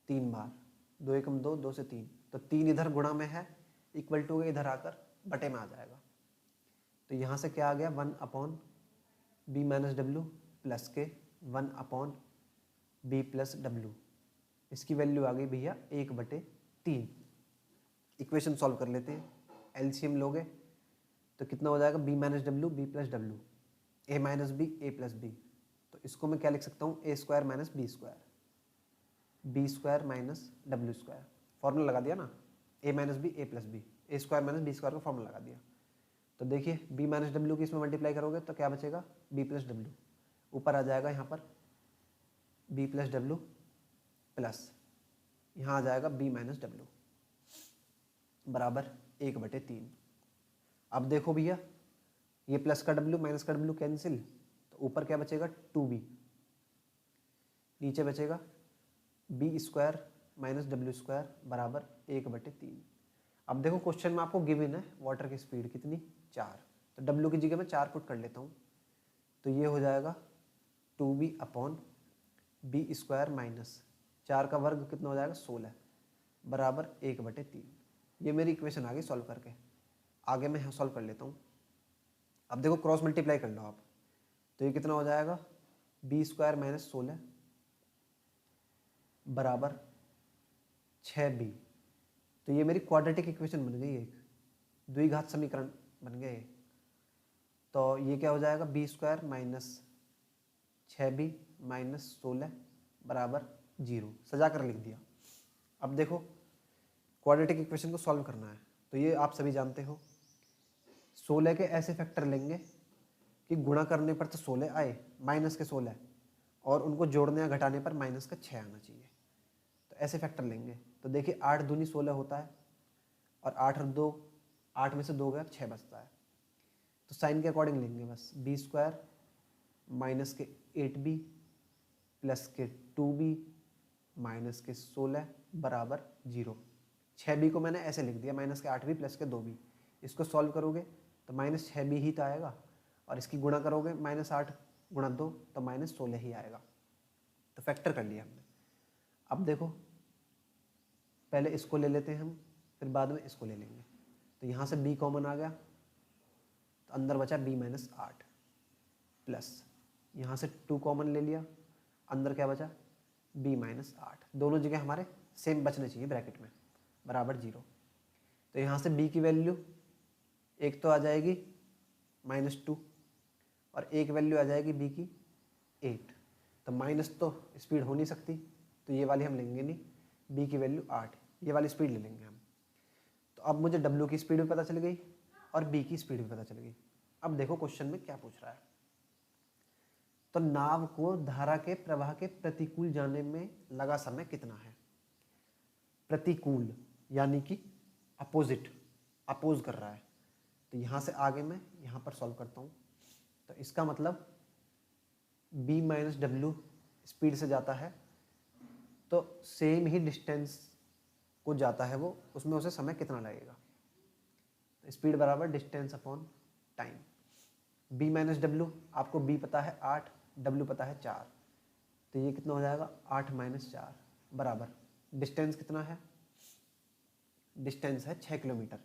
3 बार, 2 एकम 2, 2 से 3, तो 3 इधर गुणा में है, इक्वल टू इधर आकर बटे में आ जाएगा। तो यहाँ से क्या आ गया, 1 upon b minus W plus के 1 अपॉन b प्लस डब्ल्यू। इसकी वैल्यू आ गई भैया 1/3। इक्वेशन सॉल्व कर लेते हैं। एलसीएम लोगे तो कितना हो जाएगा, b minus W b plus W, a minus B A plus B. तो इसको मैं क्या लिख सकता हूँ, a square minus B square, B square minus W square. Formula लगा दिया ना, a minus B A plus B, A square minus B square का फॉर्मूला लगा दिया। तो देखिए b माइनस डब्ल्यू की इसमें मल्टीप्लाई करोगे तो क्या बचेगा, b प्लस डब्ल्यू। ऊपर आ जाएगा यहाँ पर b प्लस डब्ल्यू प्लस यहाँ आ जाएगा b माइनस डब्ल्यू बराबर 1/3। अब देखो भैया ये प्लस का w माइनस का w कैंसिल, तो ऊपर क्या बचेगा 2b, नीचे बचेगा b square minus W square बराबर 1/3। अब देखो क्वेश्चन में आपको गिवन है वाटर की स्पीड कितनी, 4। तो w की जगह मैं 4 पुट कर लेता हूँ। तो ये हो जाएगा 2b upon b square minus 4 का वर्ग कितना हो जाएगा, 16 बराबर 1/3। ये मेरी इक्वेशन आ गई सॉल्व करके। आगे मैं यहाँ सॉल्व कर लेता हूँ। अब देखो क्रॉस मल्टीप्लाई कर लो आप, तो ये कितना हो जाएगा, b स्क्वायर माइनस 16 बराबर 6b। तो ये मेरी क्वाड्रेटिक इक्वेशन बन गई, एक द्विघात समीकरण बन गए। तो ये क्या हो जाएगा, b square minus 6b minus 16 बराबर 0, सजा कर लिख दिया। अब देखो क्वाड्रेटिक इक्वेशन को सॉल्व करना है, तो ये आप सभी जानते हो 16 के ऐसे फैक्टर लेंगे कि गुणा करने पर तो 16 आए, माइनस के 16, और उनको जोड़ने या घटाने पर माइनस का 6 आना चाहिए। तो ऐसे फैक्टर लेंगे। तो देखिए 8 दूनी 16 होता है, और 8 और 2, 8 में से 2 गया 6 बचता है। तो तो साइन के अकॉर्डिंग लेंगे बस, बी स्क्वायर माइनस के 8b प्लस के 2b माइनस के 16 बराबर 0। 6b को मैंने ऐसे लिख दिया, माइनस के 8b प्लस के 2b। इसको सॉल्व करोगे तो माइनस 6b ही तो आएगा, और इसकी गुणा करोगे माइनस 8 गुणा 2 तो माइनस 16 ही आएगा। तो फैक्टर कर लिया हमने। अब देखो, पहले इसको ले लेते हैं हम, फिर बाद में इसको ले लेंगे। तो यहाँ से b कॉमन आ गया, तो अंदर बचा b माइनस 8 प्लस यहाँ से 2 कॉमन ले लिया, अंदर क्या बचा b माइनस 8। दोनों जगह हमारे सेम बचने चाहिए ब्रैकेट में, बराबर 0। तो यहाँ से b की वैल्यू एक तो आ जाएगी -2 और एक वैल्यू आ जाएगी b की 8। तो माइनस तो स्पीड हो नहीं सकती, तो ये वाली हम लेंगे नहीं, b की वैल्यू 8, ये वाली स्पीड ले लेंगे हम। तो अब मुझे w की स्पीड भी पता चल गई और b की स्पीड भी पता चल गई। अब देखो क्वेश्चन में क्या पूछ रहा है। तो नाव को धारा के प्रवाह के प्रतिकूल जाने में लगा समय कितना है। प्रतिकूल यानी कि अपोजिट, अपोज कर रहा है। तो यहाँ से आगे मैं यहाँ पर सॉल्व करता हूँ। तो इसका मतलब b माइनस डब्ल्यू स्पीड से जाता है, तो सेम ही डिस्टेंस को जाता है वो, उसमें उसे समय कितना लगेगा। तो स्पीड बराबर distance upon time. b minus W, आपको b पता है 8, w पता है 4, तो ये कितना हो जाएगा 8 माइनस 4 बराबर डिस्टेंस कितना है, डिस्टेंस है 6 किलोमीटर।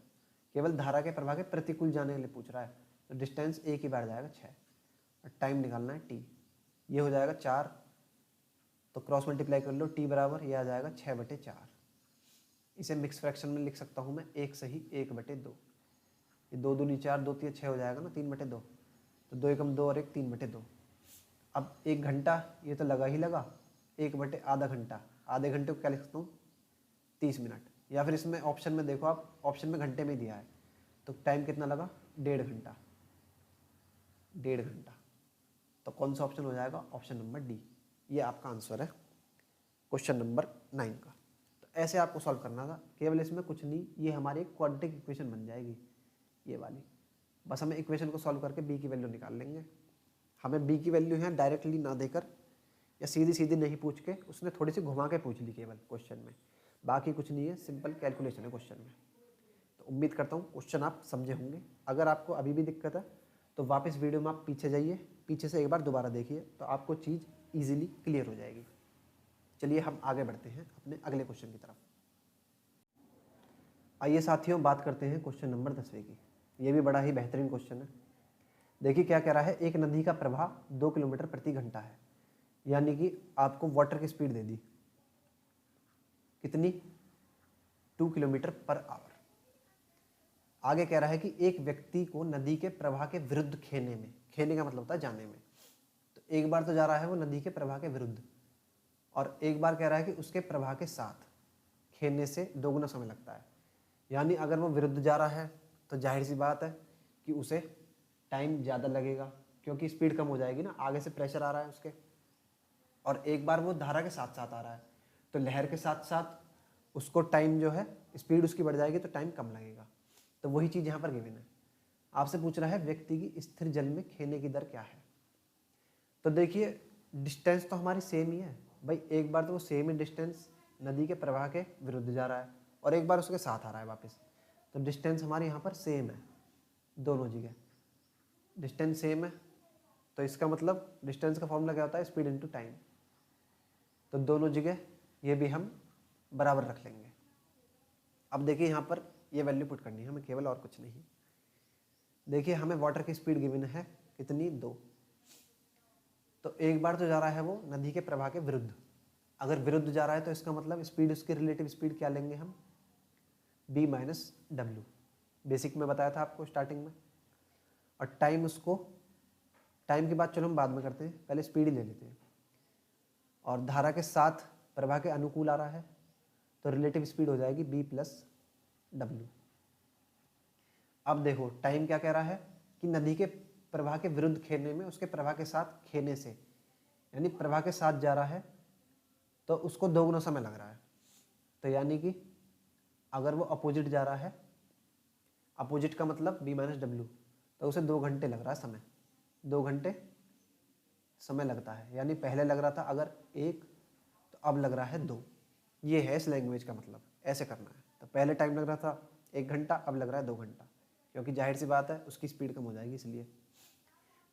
केवल धारा के प्रवाह के प्रतिकूल जाने के लिए पूछ रहा है, तो डिस्टेंस एक ही बार जाएगा 6, और टाइम निकालना है t। ये हो जाएगा 4, तो क्रॉस मल्टीप्लाई कर लो, t बराबर ये आ जाएगा 6/4। इसे मिक्स फ्रैक्शन में लिख सकता हूँ मैं 1 सही 1/2। ये 2 दूनी 4, 2 3 6 हो जाएगा ना 3/2, तो 2 एकम 2 और 1 3/2। अब 1 घंटा ये तो लगा ही लगा, 1/आधा घंटा, आधे घंटे को क्या लिख सकता हूँ 30 मिनट, या फिर इसमें ऑप्शन में देखो आप, ऑप्शन में घंटे में दिया है, तो टाइम कितना लगा 1.5 घंटा, 1.5 घंटा। तो कौन सा ऑप्शन हो जाएगा, ऑप्शन नंबर डी। ये आपका आंसर है क्वेश्चन नंबर 9 का। तो ऐसे आपको सॉल्व करना था, केवल इसमें कुछ नहीं, ये हमारी एक क्वाड्रेटिक इक्वेशन बन जाएगी ये वाली। बस हमें इक्वेशन को सॉल्व करके b की वैल्यू निकाल लेंगे। हमें b की वैल्यू है डायरेक्टली ना देकर या सीधी सीधी नहीं पूछ के, उसने थोड़ी सी घुमा के पूछ ली केवल क्वेश्चन में, बाकी कुछ नहीं है, सिंपल कैलकुलेशन है क्वेश्चन में। तो उम्मीद करता हूँ क्वेश्चन आप समझे होंगे। अगर आपको अभी भी दिक्कत है तो वापस वीडियो में आप पीछे जाइए, पीछे से एक बार दोबारा देखिए, तो आपको चीज़ ईजिली क्लियर हो जाएगी। चलिए हम आगे बढ़ते हैं अपने अगले क्वेश्चन की तरफ। आइए साथियों, बात करते हैं क्वेश्चन नंबर 10वें की। ये भी बड़ा ही बेहतरीन क्वेश्चन है। देखिए क्या कह रहा है, एक नदी का प्रवाह 2 किलोमीटर प्रति घंटा है, यानी कि आपको वाटर की स्पीड दे दी कितनी, 2 किलोमीटर पर आवर। आगे कह रहा है कि एक व्यक्ति को नदी के प्रवाह के विरुद्ध खेने में, खेने का मतलब होता है जाने में, तो एक बार तो जा रहा है वो नदी के प्रवाह के विरुद्ध, और एक बार कह रहा है कि उसके प्रवाह के साथ खेने से 2 गुना समय लगता है। यानी अगर वो विरुद्ध जा रहा है तो जाहिर सी बात है कि उसे टाइम ज़्यादा लगेगा, क्योंकि स्पीड कम हो जाएगी ना, आगे से प्रेशर आ रहा है उसके। और एक बार वो धारा के साथ साथ आ रहा है, तो लहर के साथ साथ उसको टाइम जो है, स्पीड उसकी बढ़ जाएगी तो टाइम कम लगेगा। तो वही चीज़ यहाँ पर गिवन है। आपसे पूछ रहा है व्यक्ति की स्थिर जल में खेने की दर क्या है। तो देखिए डिस्टेंस तो हमारी सेम ही है भाई, एक बार तो वो सेम ही डिस्टेंस नदी के प्रवाह के विरुद्ध जा रहा है और एक बार उसके साथ आ रहा है वापस, तो डिस्टेंस हमारे यहाँ पर सेम है, दोनों जगह डिस्टेंस सेम है। तो इसका मतलब डिस्टेंस का फॉर्मूला क्या होता है, स्पीड इनटू टाइम। तो दोनों जगह ये भी हम बराबर रख लेंगे। अब देखिए यहाँ पर ये वैल्यू पुट करनी है हमें, केवल और कुछ नहीं। देखिए हमें वाटर की स्पीड गिवन है कितनी, 2। तो एक बार तो जा रहा है वो नदी के प्रवाह के विरुद्ध। अगर विरुद्ध जा रहा है तो इसका मतलब स्पीड, उसकी रिलेटिव स्पीड क्या लेंगे हम, b माइनस डब्ल्यू। बेसिक में बताया था आपको स्टार्टिंग में। और टाइम, उसको टाइम की बात चलो हम बाद में करते हैं, पहले स्पीड ही ले लेते हैं। और धारा के साथ प्रवाह के अनुकूल आ रहा है, तो रिलेटिव स्पीड हो जाएगी b प्लस डब्ल्यू। अब देखो टाइम क्या कह रहा है कि नदी के प्रवाह के विरुद्ध खेने में, उसके प्रवाह के साथ खेने से, यानी प्रवाह के साथ जा रहा है तो उसको 2 गुना समय लग रहा है। तो यानी कि अगर वो अपोजिट जा रहा है, अपोजिट का मतलब b माइनस डब्ल्यू, तो उसे 2 घंटे लग रहा है समय, 2 घंटे समय लगता है, यानी पहले लग रहा था अगर 1 तो अब लग रहा है 2। ये है इस लैंग्वेज का मतलब, ऐसे करना है। तो पहले टाइम लग रहा था 1 घंटा, अब लग रहा है 2 घंटा, क्योंकि जाहिर सी बात है उसकी स्पीड कम हो जाएगी इसलिए।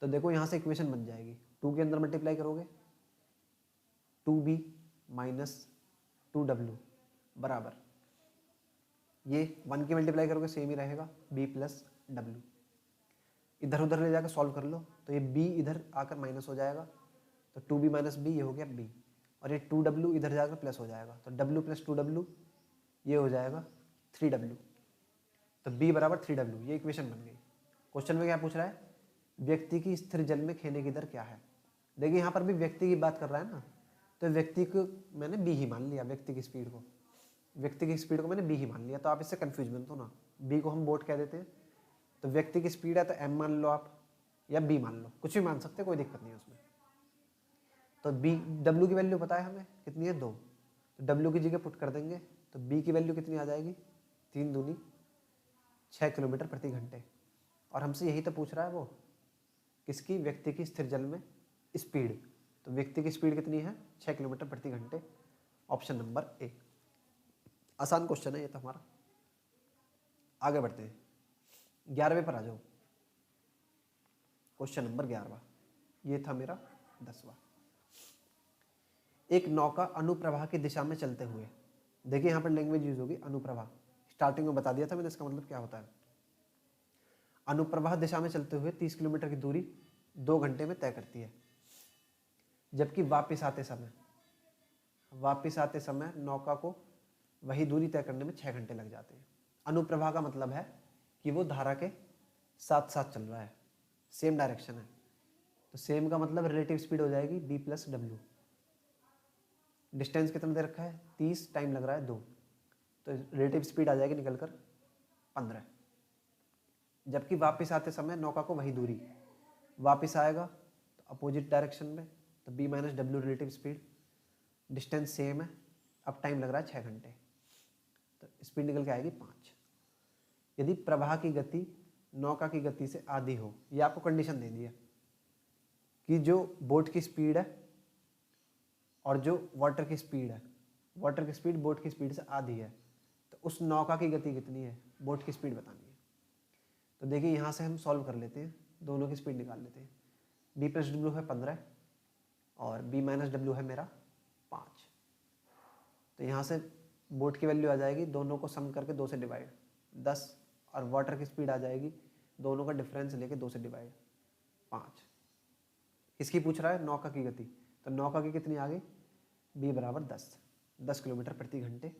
तो देखो यहाँ से इक्वेशन बन जाएगी, 2 के अंदर मल्टीप्लाई करोगे 2b माइनस 2w बराबर, ये 1 की मल्टीप्लाई करोगे सेम ही रहेगा b प्लस डब्ल्यू। इधर उधर ले जाकर सॉल्व कर लो तो ये b इधर आकर माइनस हो जाएगा, तो 2b माइनस b ये हो गया b, और ये 2w इधर जाकर प्लस हो जाएगा, तो w प्लस 2w ये हो जाएगा 3w, तो b बराबर 3w, ये इक्वेशन बन गई। क्वेश्चन में क्या पूछ रहा है, व्यक्ति की स्थिर जल में खेने की दर क्या है। देखिए यहाँ पर भी व्यक्ति की बात कर रहा है ना, तो व्यक्ति को मैंने b ही मान लिया, व्यक्ति की स्पीड को मैंने b ही मान लिया, तो आप इससे कंफ्यूज मत हो ना, b को हम बोट कह देते हैं। तो व्यक्ति की स्पीड है तो m मान लो आप, या b मान लो, कुछ भी मान सकते हैं, कोई दिक्कत नहीं है उसमें। तो b w की वैल्यू पता है हमें कितनी है 2, तो w की जगह पुट कर देंगे, तो b की वैल्यू कितनी आ जाएगी 3 दूनी 6 किलोमीटर प्रति घंटे। और हमसे यही तो पूछ रहा है वो, किसकी, व्यक्ति की स्थिर जल में स्पीड। तो व्यक्ति की स्पीड कितनी है 6 किलोमीटर प्रति घंटे, ऑप्शन नंबर ए। आसान क्वेश्चन है ये तो हमारा। आगे बढ़ते हैं, 11वें पर आ जाओ। क्वेश्चन नंबर 11वां, ये था मेरा 10वां। एक नौका अनुप्रवाह की दिशा में चलते हुए, देखिए यहाँ पर लैंग्वेज यूज होगी अनुप्रवाह, स्टार्टिंग में बता दिया था मैंने इसका मतलब क्या होता है। अनुप्रवाह दिशा में चलते हुए 30 किलोमीटर की दूरी 2 घंटे में तय करती है, जबकि वापस आते समय नौका को वही दूरी तय करने में 6 घंटे लग जाते हैं। अनुप्रवाह का मतलब है कि वो धारा के साथ साथ चल रहा है, सेम डायरेक्शन है, तो सेम का मतलब रिलेटिव स्पीड हो जाएगी b प्लस डब्ल्यू। डिस्टेंस कितना दे रखा है 30, टाइम लग रहा है 2, तो रिलेटिव स्पीड आ जाएगी निकल कर 15। जबकि वापस आते समय नौका को वही दूरी, वापस आएगा तो अपोजिट डायरेक्शन में, तो b minus W relative speed, distance same है, अब टाइम लग रहा है 6 घंटे, तो स्पीड निकल के आएगी 5। यदि प्रवाह की गति नौका की गति से आधी हो, ये आपको कंडीशन दे दी है कि जो बोट की स्पीड है और जो वाटर की स्पीड है, वाटर की स्पीड बोट की स्पीड से आधी है, तो उस नौका की गति कितनी है, बोट की स्पीड बतानी है। तो देखिए यहाँ से हम सॉल्व कर लेते हैं, दोनों की स्पीड निकाल लेते हैं। b प्लस डब्ल्यू है 15 और b माइनस डब्ल्यू है मेरा 5, तो यहाँ से बोट की वैल्यू आ जाएगी, दोनों को सम करके 2 से डिवाइड 10, और वाटर की स्पीड आ जाएगी दोनों का डिफरेंस लेके 2 से डिवाइड 5। किसकी पूछ रहा है, नौका की गति, तो नौका की कितनी आ गई b बराबर 10 किलोमीटर प्रति घंटे,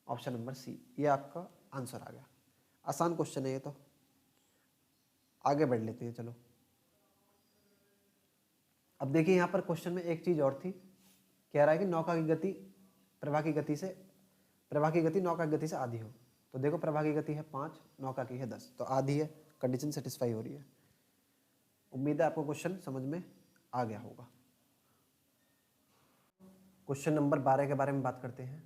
ऑप्शन नंबर सी, ये आपका आंसर आ गया। आसान क्वेश्चन है ये तो। आगे बढ़ लेते हैं चलो। अब देखिए यहाँ पर क्वेश्चन में एक चीज और थी, कह रहा है कि नौका की गति प्रवाह की गति नौका की गति से आधी हो। तो देखो प्रवाह की गति है 5, नौका की है 10, तो आधी है, कंडीशन सेटिस्फाई हो रही है। उम्मीद है आपको क्वेश्चन समझ में आ गया होगा। क्वेश्चन नंबर 12 के बारे में बात करते हैं।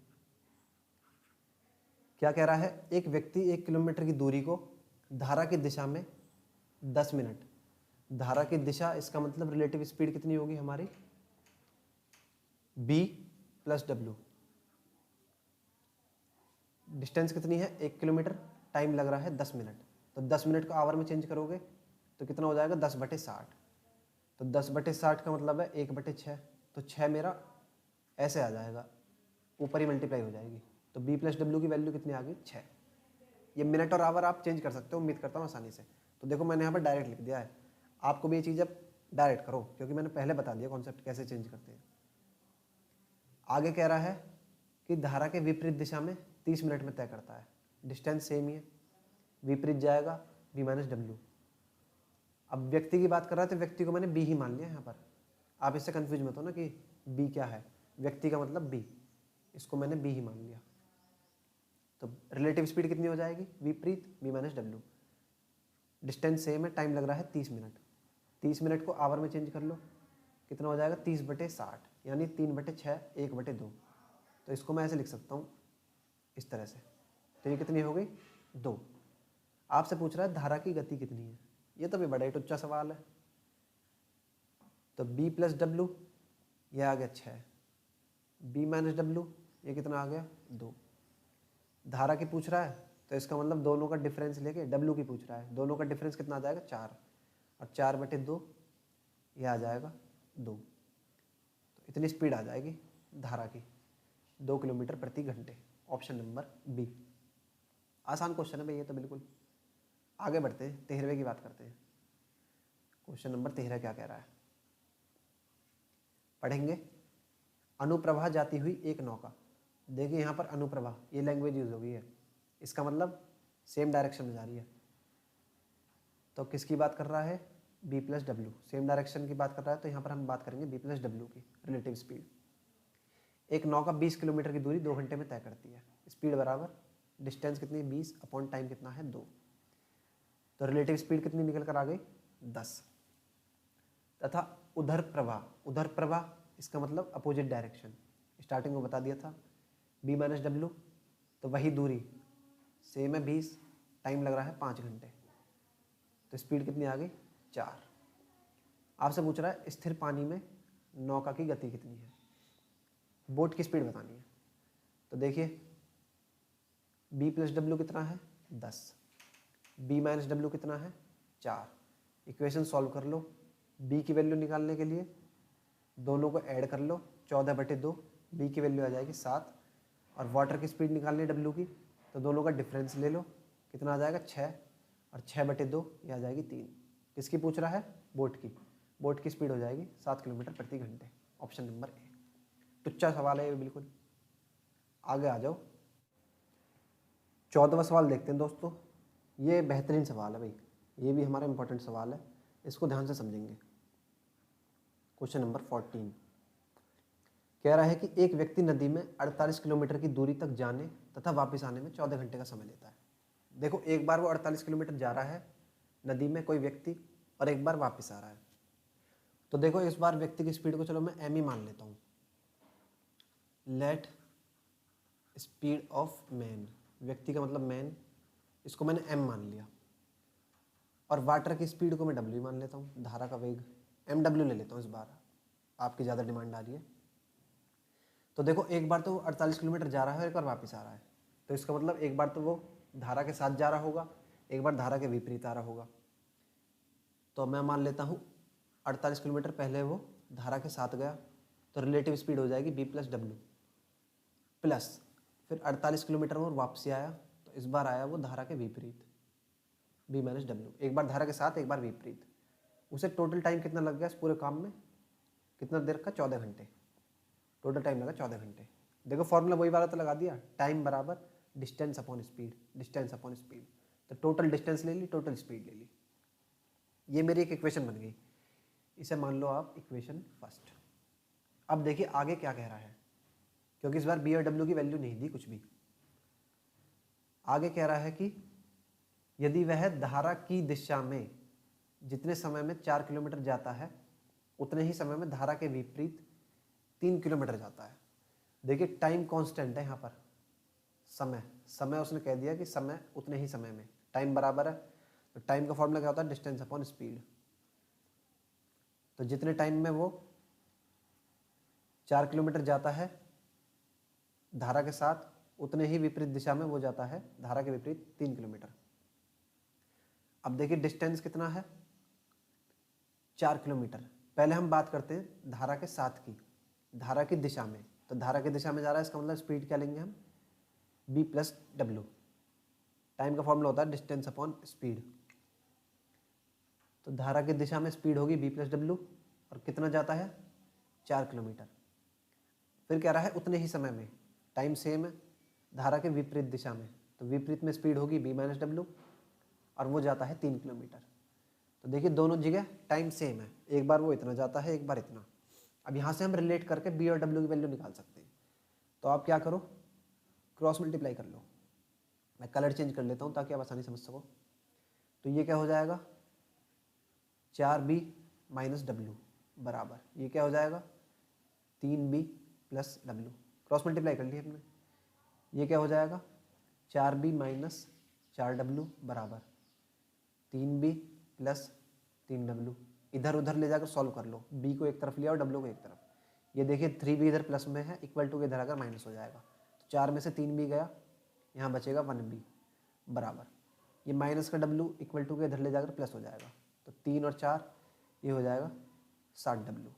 क्या कह रहा है, एक व्यक्ति 1 किलोमीटर की दूरी को धारा की दिशा में 10 मिनट, धारा की दिशा इसका मतलब रिलेटिव स्पीड कितनी होगी हमारी b प्लस डब्ल्यू, डिस्टेंस कितनी है 1 किलोमीटर, टाइम लग रहा है 10 मिनट, तो 10 मिनट को आवर में चेंज करोगे तो कितना हो जाएगा 10/60, तो 10/60 का मतलब है 1/6, तो 6 मेरा ऐसे आ जाएगा, ऊपर ही मल्टीप्लाई हो जाएगी, तो b प्लस डब्ल्यू की वैल्यू कितनी आ गई 6। ये मिनट और आवर आप चेंज कर सकते हो, उम्मीद करता हूँ आसानी से। तो देखो मैंने यहाँ पर डायरेक्ट लिख दिया है, आपको भी ये चीज़ अब डायरेक्ट करो, क्योंकि मैंने पहले बता दिया कॉन्सेप्ट कैसे चेंज करते हैं। आगे कह रहा है कि धारा के विपरीत दिशा में 30 मिनट में तय करता है, डिस्टेंस सेम ही है, विपरीत जाएगा b माइनस डब्ल्यू। अब व्यक्ति की बात कर रहा है तो व्यक्ति को मैंने b ही मान लिया यहाँ पर, आप इससे कंफ्यूज मत हो ना कि b क्या है, व्यक्ति का मतलब b, इसको मैंने b ही मान लिया। तो रिलेटिव स्पीड कितनी हो जाएगी, विपरीत b minus W, distance same है, टाइम लग रहा है 30 मिनट, 30 मिनट को आवर में चेंज कर लो, कितना हो जाएगा 30/60, यानी 3/6 1/2, तो इसको मैं ऐसे लिख सकता हूँ इस तरह से, तो ये कितनी हो गई 2। आपसे पूछ रहा है धारा की गति कितनी है, ये तो भी बड़ा ही टुच्चा सवाल है। तो b प्लस डब्लू, ये आ गया 6, b माइनस डब्लू, ये कितना आ गया 2। धारा की पूछ रहा है तो इसका मतलब दोनों का डिफरेंस लेके डब्लू की पूछ रहा है, दोनों का डिफरेंस कितना आ जाएगा 4, और 4/2 ये आ जाएगा 2। तो इतनी स्पीड आ जाएगी धारा की 2 किलोमीटर प्रति घंटे। Option number B. आसान क्वेश्चन है भाई ये तो बिल्कुल। आगे बढ़ते हैं, 13वें की बात करते हैं। क्वेश्चन नंबर 13 क्या कह रहा है, पढ़ेंगे। अनुप्रभा जाती हुई एक नौका। देखिए यहाँ पर अनुप्रभा, ये लैंग्वेज यूज हो गई है, इसका मतलब सेम डायरेक्शन में जा रही है। तो किसकी बात कर रहा है, b plus W, same direction की बात कर रहा है। तो यहाँ पर हम बात करेंगे b प्लस डब्ल्यू की, रिलेटिव स्पीड। एक नौका 20 किलोमीटर की दूरी 2 घंटे में तय करती है। स्पीड बराबर डिस्टेंस कितनी है 20 अपॉन टाइम कितना है 2। तो रिलेटिव स्पीड कितनी निकल कर आ गई 10। तथा उधर प्रवाह, उधर प्रवाह इसका मतलब अपोजिट डायरेक्शन, स्टार्टिंग में बता दिया था b माइनस डब्ल्यू। तो वही दूरी सेम है 20, टाइम लग रहा है 5 घंटे। तो स्पीड कितनी आ गई 4। आपसे पूछ रहा है स्थिर पानी में नौका की गति कितनी है, बोट की स्पीड बतानी है। तो देखिए b प्लस डब्ल्यू कितना है 10, b माइनस डब्ल्यू कितना है 4। इक्वेशन सॉल्व कर लो, b की वैल्यू निकालने के लिए दोनों को ऐड कर लो, 14/2, b की वैल्यू आ जाएगी 7। और वाटर की स्पीड निकालनी है डब्ल्यू की, तो दोनों का डिफरेंस ले लो, कितना आ जाएगा 6, और 6/2 ये आ जाएगी 3। किसकी पूछ रहा है, बोट की। बोट की स्पीड हो जाएगी 7 किलोमीटर प्रति घंटे। Option number A. टुच्चा सवाल है ये बिल्कुल। आगे आ जाओ, 14वां सवाल देखते हैं दोस्तों। ये बेहतरीन सवाल है भाई, ये भी हमारा इंपॉर्टेंट सवाल है, इसको ध्यान से समझेंगे। क्वेश्चन नंबर 14 कह रहा है कि एक व्यक्ति नदी में 48 किलोमीटर की दूरी तक जाने तथा वापस आने में 14 घंटे का समय लेता है। देखो एक बार वो 48 किलोमीटर जा रहा है नदी में कोई व्यक्ति, और एक बार वापस आ रहा है। तो देखो इस बार व्यक्ति की स्पीड को चलो मैं m ही मान लेता हूँ। लेट स्पीड ऑफ मैन, व्यक्ति का मतलब मैन, इसको मैंने m मान लिया। और वाटर की स्पीड को मैं w मान लेता हूँ, धारा का वेग mw ले लेता हूँ। इस बार आपकी ज़्यादा डिमांड आ रही है। तो देखो एक बार तो 48 किलोमीटर जा रहा है और एक बार वापस आ रहा है। तो इसका मतलब एक बार तो वो धारा के साथ जा रहा होगा, एक बार धारा के विपरीत आ रहा होगा। तो मैं मान लेता हूँ 48 किलोमीटर पहले वो धारा के साथ गया, तो रिलेटिव स्पीड हो जाएगी b प्लस डब्ल्यू, प्लस फिर 48 किलोमीटर में वापसी आया, तो इस बार आया वो धारा के विपरीत, b माइनस डब्ल्यू। एक बार धारा के साथ एक बार विपरीत। उसे टोटल टाइम कितना लग गया इस पूरे काम में, कितना देर का 14 घंटे। टोटल टाइम लगा 14 घंटे। देखो फॉर्मूला वही वाला तो लगा दिया, टाइम बराबर distance upon speed, distance upon speed. तो टोटल डिस्टेंस ले ली, टोटल स्पीड ले ली। ये मेरी एक इक्वेशन बन गई, इसे मान लो आप इक्वेशन फर्स्ट। अब देखिए आगे क्या कह रहा है, क्योंकि इस बार बी और डब्ल्यू की वैल्यू नहीं दी कुछ भी। आगे कह रहा है कि यदि वह धारा की दिशा में जितने समय में 4 किलोमीटर जाता है उतने ही समय में धारा के विपरीत 3 किलोमीटर जाता है। देखिए टाइम कांस्टेंट है यहाँ पर, समय समय उसने कह दिया कि समय उतने ही समय में, टाइम बराबर है। तो टाइम का फॉर्मूला क्या होता है, डिस्टेंस अपॉन स्पीड। तो जितने टाइम में वो 4 किलोमीटर जाता है धारा के साथ, उतने ही विपरीत दिशा में वो जाता है धारा के विपरीत 3 किलोमीटर। अब देखिए डिस्टेंस कितना है 4 किलोमीटर। पहले हम बात करते हैं धारा के साथ की, धारा की दिशा में। तो धारा की दिशा में जा रहा है, इसका मतलब स्पीड क्या लेंगे हम, b प्लस डब्ल्यू। टाइम का फॉर्मूला होता है डिस्टेंस अपॉन स्पीड। तो धारा की दिशा में स्पीड होगी b प्लस डब्ल्यू, और कितना जाता है 4 किलोमीटर। फिर कह रहा है उतने ही समय में, टाइम सेम है, धारा के विपरीत दिशा में। तो विपरीत में स्पीड होगी b माइनस डब्ल्यू, और वो जाता है 3 किलोमीटर। तो देखिए दोनों जगह टाइम सेम है, एक बार वो इतना जाता है एक बार इतना। अब यहाँ से हम रिलेट करके b और w की वैल्यू निकाल सकते हैं। तो आप क्या करो, क्रॉस मल्टीप्लाई कर लो। मैं कलर चेंज कर लेता हूँ ताकि आप आसानी समझ सको। तो ये क्या हो जाएगा 4b माइनस डब्ल्यू बराबर, ये क्या हो जाएगा 3b plus W. Cross multiply कर लिया हमने। ये क्या हो जाएगा 4b माइनस 4w बराबर 3b प्लस 3W। इधर उधर ले जाकर सॉल्व कर लो, b को एक तरफ लिया और w को एक तरफ। ये देखिए 3b इधर प्लस में है, इक्वल टू के इधर आकर माइनस हो जाएगा। तो 4 में से 3b गया, यहाँ बचेगा 1b बराबर ये माइनस का w इक्वल टू के इधर ले जाकर प्लस हो जाएगा। तो 3 और 4 ये हो जाएगा 60W।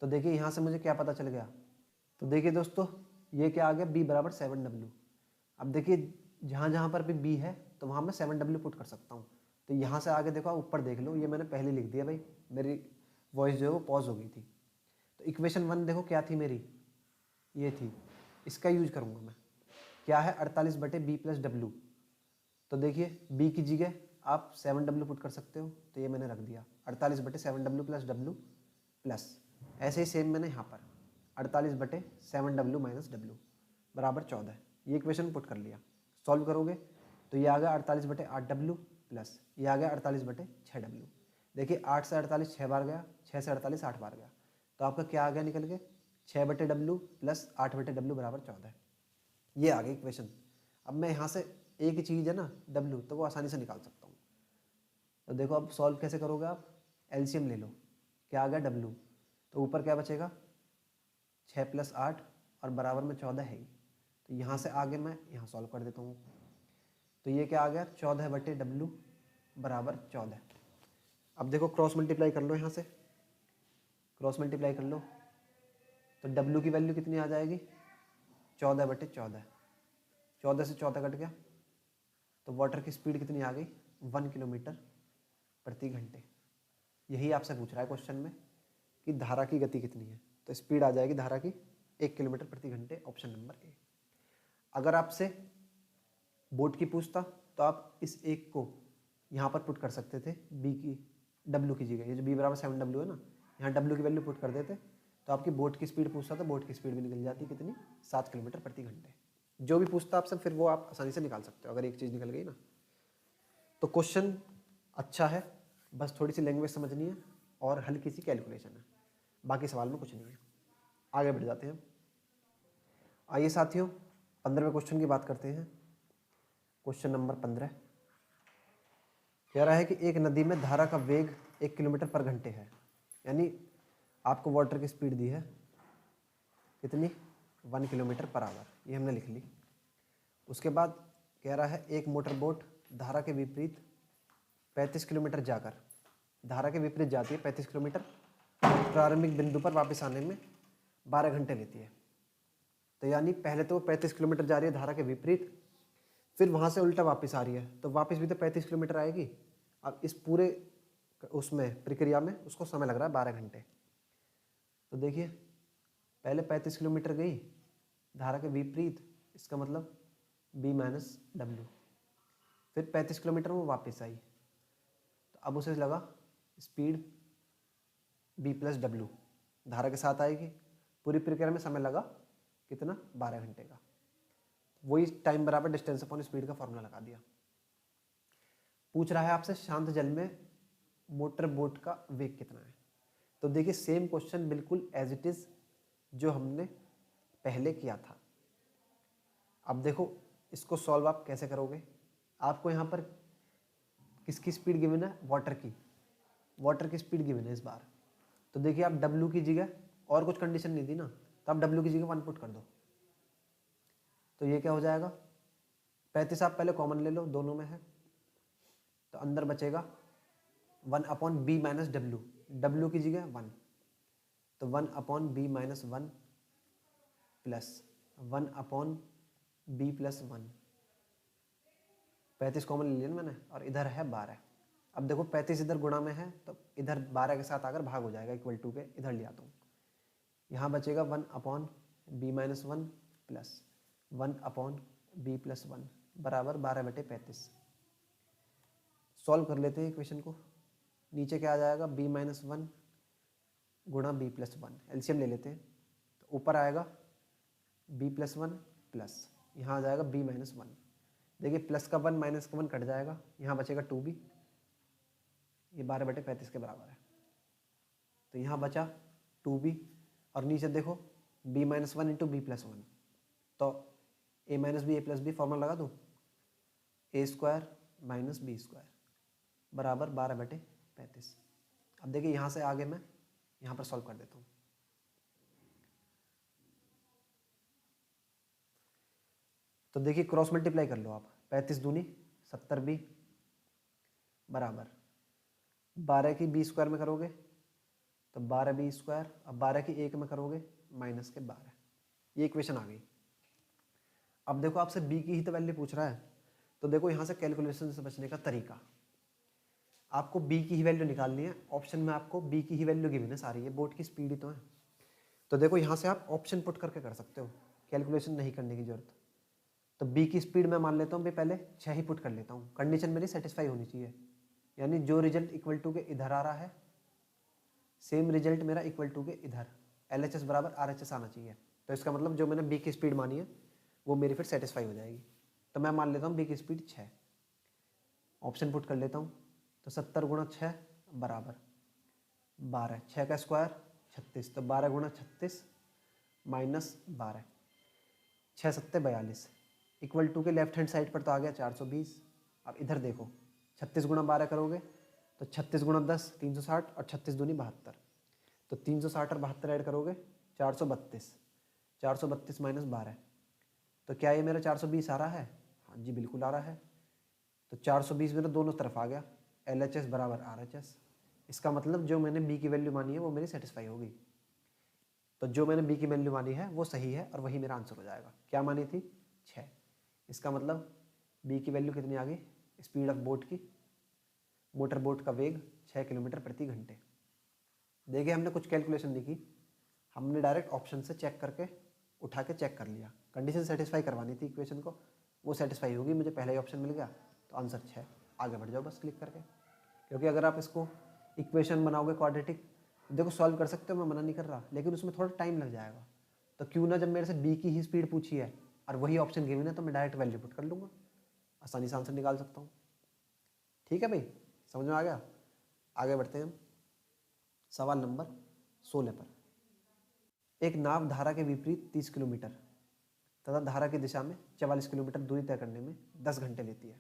तो देखिए यहाँ से मुझे क्या पता चल गया, तो देखिए दोस्तों ये क्या आ गया, b बराबर 7W। अब देखिए जहाँ जहाँ पर भी b है तो वहाँ मैं 7W पुट कर सकता हूँ। तो यहाँ से आगे देखो, ऊपर देख लो, ये मैंने पहले लिख दिया भाई, मेरी वॉइस जो है वो पॉज हो गई थी। तो इक्वेशन 1 देखो क्या थी मेरी, ये थी, इसका यूज करूँगा मैं। क्या है 48/b प्लस w। तो देखिए b की जगह आप 7W पुट कर सकते हो, तो ये मैंने रख दिया 48/7W प्लस w प्लस, ऐसे ही सेम मैंने यहाँ पर 48/7W माइनस w बराबर 14। ये इक्वेशन पुट कर लिया, सॉल्व करोगे तो ये आ गया 48/8W प्लस ये आ गया 48/6W। देखिए 8 से 48 6 बार गया, 6 से 48 8 बार गया, तो आपका क्या आ गया निकल के 6/W प्लस 8/W बराबर 14। ये आ गई इक्वेशन। अब मैं यहाँ से एक ही चीज़ है ना W, तो वो आसानी से निकाल सकता हूँ। तो देखो अब सॉल्व कैसे करोगे आप, एलसीएम ले लो, क्या आ गया W, तो ऊपर क्या बचेगा 6 + 8 और बराबर में 14 है ही, तो यहाँ से आगे मैं यहाँ सॉल्व कर देता हूँ। तो ये क्या आ गया 14/W बराबर 14। अब देखो क्रॉस मल्टीप्लाई कर लो, यहाँ से क्रॉस मल्टीप्लाई कर लो, तो W की वैल्यू कितनी आ जाएगी 14/14। 14 से 14 कट गया, तो वाटर की स्पीड कितनी आ गई 1 किलोमीटर प्रति घंटे। यही आपसे पूछ रहा है क्वेश्चन में कि धारा की गति कितनी है, तो स्पीड आ जाएगी धारा की 1 किलोमीटर प्रति घंटे, ऑप्शन नंबर ए। अगर आपसे बोट की पूछता तो आप इस एक को यहाँ पर पुट कर सकते थे, बी की W की जगह, ये जो b बराबर 7W है ना, यहाँ W की वैल्यू पुट कर देते, तो आपकी बोट की स्पीड पूछता था, बोट की स्पीड भी निकल जाती कितनी 7 किलोमीटर प्रति घंटे। जो भी पूछता आपसे फिर वो आप आसानी से निकाल सकते हो अगर एक चीज़ निकल गई ना। तो क्वेश्चन अच्छा है, बस थोड़ी सी लैंग्वेज समझनी है और हल्की सी कैलकुलेशन है, बाकी सवाल में कुछ नहीं है। आगे बढ़ जाते हैं। आइए साथियों 15वें क्वेश्चन की बात करते हैं। क्वेश्चन नंबर 15 कह रहा है कि एक नदी में धारा का वेग 1 किलोमीटर पर घंटे है, यानी आपको वाटर की स्पीड दी है कितनी 1 किलोमीटर पर आवर, ये हमने लिख ली। उसके बाद कह रहा है एक मोटर बोट धारा के विपरीत 35 किलोमीटर जाकर, धारा के विपरीत जाती है 35 किलोमीटर, प्रारंभिक बिंदु पर वापस आने में 12 घंटे लेती है। तो यानी पहले तो 35 किलोमीटर जा रही है धारा के विपरीत, फिर वहाँ से उल्टा वापस आ रही है, तो वापस भी तो 35 किलोमीटर आएगी। अब इस पूरे उसमें प्रक्रिया में उसको समय लग रहा है 12 घंटे। तो देखिए पहले 35 किलोमीटर गई धारा के विपरीत, इसका मतलब b माइनस W, फिर 35 किलोमीटर वो वापस आई, तो अब उसे लगा स्पीड b प्लस W, धारा के साथ आएगी, पूरी प्रक्रिया में समय लगा कितना 12 घंटे का। वही टाइम बराबर डिस्टेंस अपॉन स्पीड का फॉर्मूला लगा दिया। पूछ रहा है आपसे शांत जल में मोटर बोट का वेग कितना है। तो देखिए सेम क्वेश्चन बिल्कुल एज इट इज जो हमने पहले किया था। अब देखो इसको सॉल्व आप कैसे करोगे, आपको यहाँ पर किसकी स्पीड गिवन है, वाटर की स्पीड गिवन है इस बार। तो देखिए आप W की जगह, और कुछ कंडीशन नहीं थी ना, तो आप W की जगह 1 पुट कर दो, तो ये क्या हो जाएगा 35 आप पहले कॉमन ले लो, दोनों में है, तो अंदर बचेगा 1/b माइनस W, W की जगह 1, तो 1/b minus 1 plus 1/b plus 1, 35 common ले लिया ना मैंने, और इधर है 12। अब देखो 35 इधर गुणा में है, तो इधर 12 के साथ आकर भाग हो जाएगा, इक्वल टू के इधर ले आता हूँ, यहाँ बचेगा 1/b minus 1 plus 1/b plus 1 बराबर 12/35। सॉल्व कर लेते हैं इक्वेशन को। नीचे क्या आ जाएगा b माइनस 1 गुणा b प्लस 1, एलसीएम ले लेते हैं, तो ऊपर आएगा b प्लस 1 प्लस यहाँ आ जाएगा b माइनस 1। देखिए प्लस का 1 माइनस का 1 कट जाएगा, यहाँ बचेगा 2b, ये 12/35 के बराबर है, तो यहाँ बचा 2b, और नीचे देखो b minus 1 into b plus 1, तो a minus B A plus B formula लगा दूँ, a² माइनस b², बराबर 12/35। अब देखिए यहाँ से आगे मैं यहाँ पर सॉल्व कर देता हूँ। तो देखिए क्रॉस मल्टीप्लाई कर लो आप, 35 दूनी 70b बराबर 12 की b स्क्वायर में करोगे तो 12b स्क्वायर, अब 12 की 1 में करोगे माइनस के 12। ये इक्वेशन आ गई। अब देखो आपसे b की ही तो वैल्यू पूछ रहा है, तो देखो यहाँ से कैलकुलेशन से बचने का तरीका, आपको b की ही वैल्यू निकालनी है। ऑप्शन में आपको b की ही वैल्यू गिवन है सारी, ये बोर्ड की स्पीड ही तो है। तो देखो यहाँ से आप ऑप्शन पुट करके कर सकते हो, कैलकुलेशन नहीं करने की जरूरत। तो b की स्पीड मैं मान लेता हूँ, भाई पहले 6 ही पुट कर लेता हूँ। कंडीशन मेरी सेटिस्फाई होनी चाहिए, यानी जो रिजल्ट इक्वल टू के इधर आ रहा है सेम रिजल्ट मेरा इक्वल टू के इधर LHS बराबर RHS आना चाहिए। तो इसका मतलब जो मैंने b की स्पीड मानी है वो मेरी फिर सेटिस्फाई हो जाएगी। तो मैं मान लेता हूँ b की स्पीड 6, ऑप्शन पुट कर लेता हूँ। तो 70 गुणा 6 बराबर 12, 6 का स्क्वायर 36, तो 12 गुणा 36 माइनस 12, 6 सत्ते 42 इक्वल टू के लेफ्ट हैंड साइड पर तो आ गया 420। अब इधर देखो 36 गुणा 12 करोगे तो 36 गुणा 10 360 और 36 दूनी 72, तो 360 और 72 ऐड करोगे 432, 432 माइनस 12, तो क्या ये मेरा 420 आ रहा है? हाँ जी बिल्कुल आ रहा है। तो 420 मेरा दोनों तरफ आ गया, LHS बराबर RHS। इसका मतलब जो मैंने b की वैल्यू मानी है वो मेरी सेटिस्फाई होगी। तो जो मैंने b की वैल्यू मानी है वो सही है और वही मेरा आंसर हो जाएगा। क्या मानी थी? 6। इसका मतलब b की वैल्यू कितनी आ गई? स्पीड ऑफ बोट की, मोटर बोट का वेग 6 किलोमीटर प्रति घंटे। देखिए हमने कुछ कैलकुलेशन नहीं की, हमने डायरेक्ट ऑप्शन से चेक करके उठा के चेक कर लिया। कंडीशन सेटिस्फाई करवानी थी इक्वेशन को, वो सेटिस्फाई होगी, मुझे पहला ही ऑप्शन मिल गया तो आंसर 6। आगे बढ़ जाओ बस क्लिक करके, क्योंकि अगर आप इसको इक्वेशन बनाओगे क्वाड्रेटिक, देखो सॉल्व कर सकते हो, मैं मना नहीं कर रहा, लेकिन उसमें थोड़ा टाइम लग जाएगा। तो क्यों ना, जब मेरे से b की ही स्पीड पूछी है और वही ऑप्शन गिवन है तो मैं डायरेक्ट वैल्यू पुट कर लूँगा, आसानी से आंसर निकाल सकता हूँ। ठीक है भाई, समझ में आ गया? आगे बढ़ते हैं हम सवाल नंबर 16 पर। एक नाव धारा के विपरीत 30 किलोमीटर तथा धारा की दिशा में 44 किलोमीटर दूरी तय करने में 10 घंटे लेती है।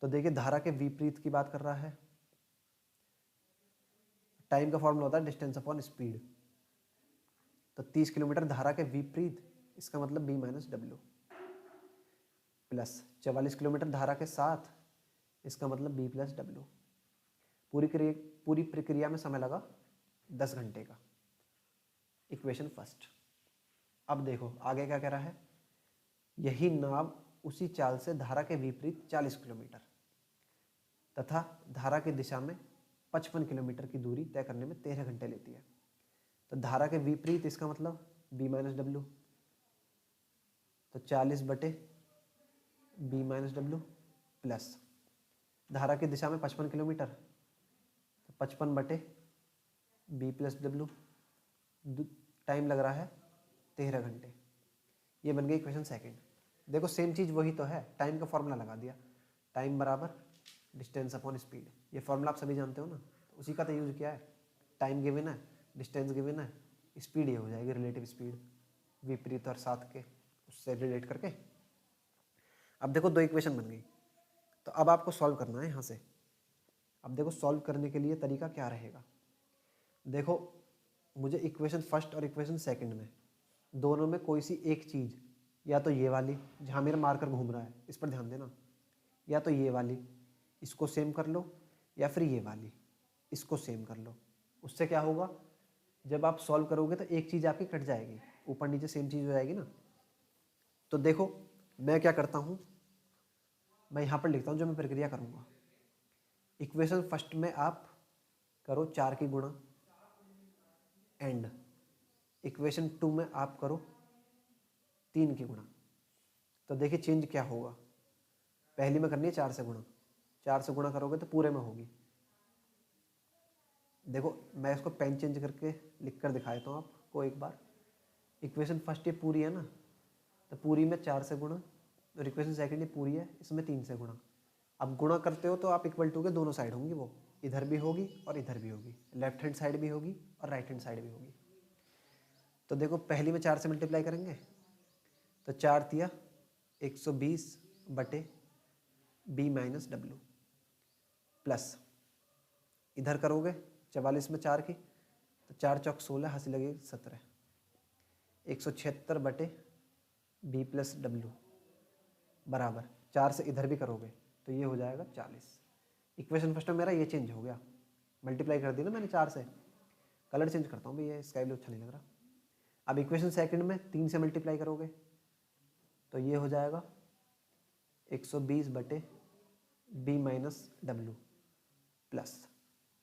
तो देखिए धारा के विपरीत की बात कर रहा है, टाइम का फॉर्मूला होता है डिस्टेंस अपॉन स्पीड। तो 30 किलोमीटर धारा के विपरीत, इसका मतलब b minus W, plus 44 kilometre धारा के साथ, इसका मतलब b प्लस डब्ल्यू। पूरी प्रक्रिया में समय लगा 10 घंटे का। Equation first. अब देखो आगे क्या कह रहा है, यही नाव उसी चाल से धारा के विपरीत 40 किलोमीटर तथा धारा की दिशा में 55 किलोमीटर की दूरी तय करने में 13 घंटे लेती है। तो धारा के विपरीत, इसका मतलब b माइनस डब्ल्यू, तो 40 बटे b माइनस डब्ल्यू प्लस धारा की दिशा में 55 किलोमीटर, तो 55 बटे b प्लस डब्ल्यू, टाइम लग रहा है 13 घंटे। ये बन गई इक्वेशन सेकंड। देखो सेम चीज़ वही तो है, टाइम का फॉर्मूला लगा दिया, टाइम बराबर डिस्टेंस अपॉन स्पीड। ये फॉर्मूला आप सभी जानते हो ना, तो उसी का तो यूज़ किया है। टाइम गिवन है, डिस्टेंस गिवन है, स्पीड ये हो जाएगी रिलेटिव स्पीड, विपरीत और साथ के उससे रिलेट करके। अब देखो दो इक्वेशन बन गई, तो अब आपको सॉल्व करना है यहाँ से। अब देखो सॉल्व करने के लिए तरीका क्या रहेगा, देखो मुझे इक्वेशन फर्स्ट और इक्वेशन सेकंड में दोनों में कोई सी एक चीज़, या तो ये वाली जहाँ मेरा मार्कर घूम रहा है इस पर ध्यान देना, या तो ये वाली इसको सेम कर लो, या फिर ये वाली इसको सेम कर लो। उससे क्या होगा, जब आप सॉल्व करोगे तो एक चीज़ आपकी कट जाएगी, ऊपर नीचे सेम चीज़ हो जाएगी ना। तो देखो मैं क्या करता हूँ, मैं यहाँ पर लिखता हूँ जो मैं प्रक्रिया करूँगा। इक्वेशन फर्स्ट में आप करो 4 की गुणा, एंड इक्वेशन 2 में आप करो 3 की गुणा। तो देखिए चेंज क्या होगा, पहली में करनी है 4 से गुणा, 4 से गुणा करोगे तो पूरे में होगी। देखो मैं इसको पेन चेंज करके लिख कर दिखा देता हूँ आपको एक बार। इक्वेशन फर्स्ट ये पूरी है ना, तो पूरी में 4 से गुणा, और इक्वेशन सेकंड ये पूरी है, इसमें 3 से गुणा। अब गुणा करते हो तो आप इक्वल टू के दोनों साइड होंगी, वो इधर भी होगी और इधर भी होगी, लेफ्ट हैंड साइड भी होगी और राइट हैंड साइड भी होगी। तो देखो पहली में 4 से मल्टीप्लाई करेंगे तो 4 तिया 120 बटे बी माइनस डब्लू प्लस इधर करोगे 44 में 4 की तो 4 चौक 16, हंसी लगेगी 17, 176 बटे बी प्लस डब्लू बराबर 4 से इधर भी करोगे तो ये हो जाएगा 40। इक्वेशन फर्स्ट में मेरा ये चेंज हो गया, मल्टीप्लाई कर दी ना मैंने 4 से। कलर चेंज करता हूँ भैया, स्काई ब्लू अच्छा नहीं लग रहा। अब इक्वेशन सेकंड में 3 से मल्टीप्लाई करोगे तो ये हो जाएगा 120 बटे बी माइनस डब्लू प्लस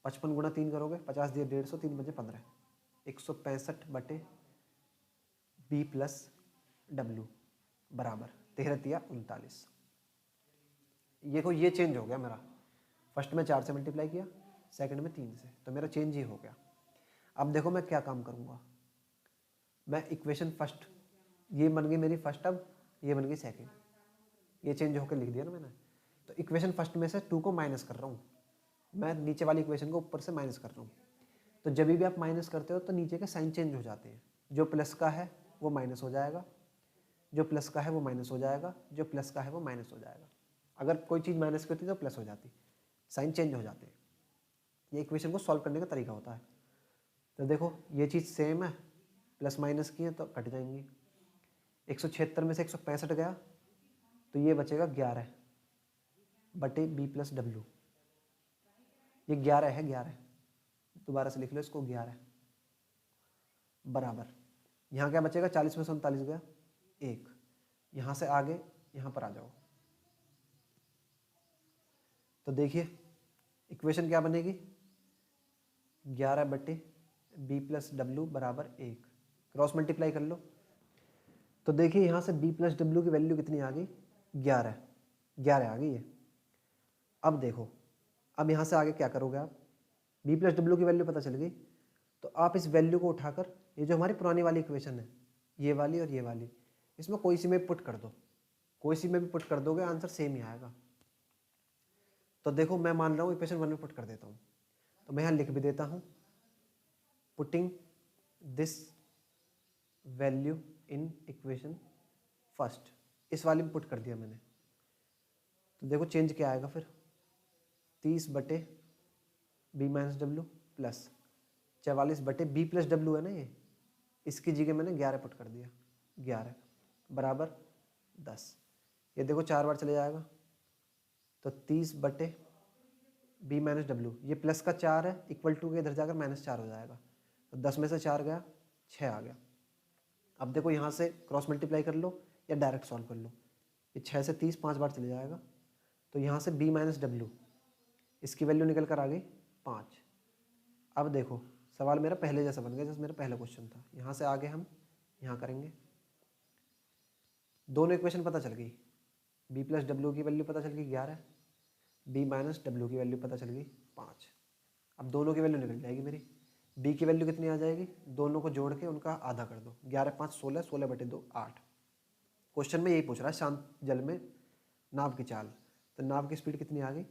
55 गुणा 3 करोगे, 50 दिए 150, 3 बचे 15, 165 बटे बी प्लस डब्लू बराबर 13 तिया 39। ये चेंज हो गया मेरा, फर्स्ट में 4 से मल्टीप्लाई किया, सेकंड में 3 से, तो मेरा चेंज ही हो गया। अब देखो मैं क्या काम करूँगा, मैं इक्वेशन फर्स्ट, ये बन गई मेरी फर्स्ट, अब ये बन गई सेकंड, ये चेंज होकर लिख दिया ना मैंने। तो इक्वेशन फर्स्ट में से 2 को माइनस कर रहा हूँ, मैं नीचे वाली इक्वेशन को ऊपर से माइनस कर रहा हूँ। तो जब भी आप माइनस करते हो तो नीचे के साइन चेंज हो जाते हैं, जो प्लस का है वो माइनस हो जाएगा, जो प्लस का है वो माइनस हो जाएगा, जो प्लस का है वो माइनस हो जाएगा। अगर कोई चीज़ माइनस की होती तो प्लस हो जाती, साइन चेंज हो जाते हैं। ये इक्वेशन को सॉल्व करने का तरीका होता है। तो देखो ये चीज़ सेम है, प्लस माइनस की है तो कट जाएंगी। 176 में से 165 गया तो ये बचेगा 11 बटे बी प्लस डब्लू, ये 11 है, 11 दोबारा से लिख लो इसको, 11 बराबर, यहाँ क्या बचेगा, 40 में से 39 गया 1, यहाँ से आगे यहाँ पर आ जाओ। तो देखिए इक्वेशन क्या बनेगी, 11 बटे बी प्लस डब्लू बराबर 1, क्रॉस मल्टीप्लाई कर लो। तो देखिए यहाँ से बी प्लस डब्लू की वैल्यू कितनी आ गई, 11 आ गई है। अब देखो, अब यहाँ से आगे क्या करोगे आप, बी प्लस डब्लू की वैल्यू पता चल गई, तो आप इस वैल्यू को उठाकर, ये जो हमारी पुरानी वाली इक्वेशन है, ये वाली और ये वाली, इसमें कोई सी में पुट कर दो, कोई सी में भी पुट कर दोगे आंसर सेम ही आएगा। तो देखो मैं मान रहा हूँ इक्वेशन 1 में पुट कर देता हूँ, तो मैं यहाँ लिख भी देता हूँ, putting this value in equation first, इस वाली में पुट कर दिया मैंने। तो देखो चेंज क्या आएगा फिर, 30 बटे बी माइनस डब्लू प्लस 44 बटे बी प्लस डब्लू है ना, ये इसकी जगह मैंने 11 पुट कर दिया, 11 बराबर 10। ये देखो 4 बार चले जाएगा तो 30 बटे बी माइनस डब्लू, ये प्लस का 4 है, इक्वल टू के इधर जाकर -4 हो जाएगा, तो 10 में से 4 गया 6 आ गया। अब देखो यहाँ से क्रॉस मल्टीप्लाई कर लो या डायरेक्ट सॉल्व कर लो, ये 6 से 30 5 बार चले जाएगा, तो यहाँ से बी माइनस डब्लू, इसकी वैल्यू निकल कर आ गई 5। अब देखो सवाल मेरा पहले जैसा बन गया जैसे मेरा पहला क्वेश्चन था, यहाँ से आगे हम यहाँ करेंगे, दोनों इक्वेशन पता चल गई, बी प्लस डब्लू की वैल्यू पता चल गई 11, बी माइनस डब्लू की वैल्यू पता चल गई 5। अब दोनों की वैल्यू निकल जाएगी मेरी, बी की वैल्यू कितनी आ जाएगी, दोनों को जोड़ के उनका आधा कर दो, 11 5 16, 16 बटे 2 8। क्वेश्चन में यही पूछ रहा है, शांत जल में नाव की चाल, तो नाव की स्पीड कितनी आ गई,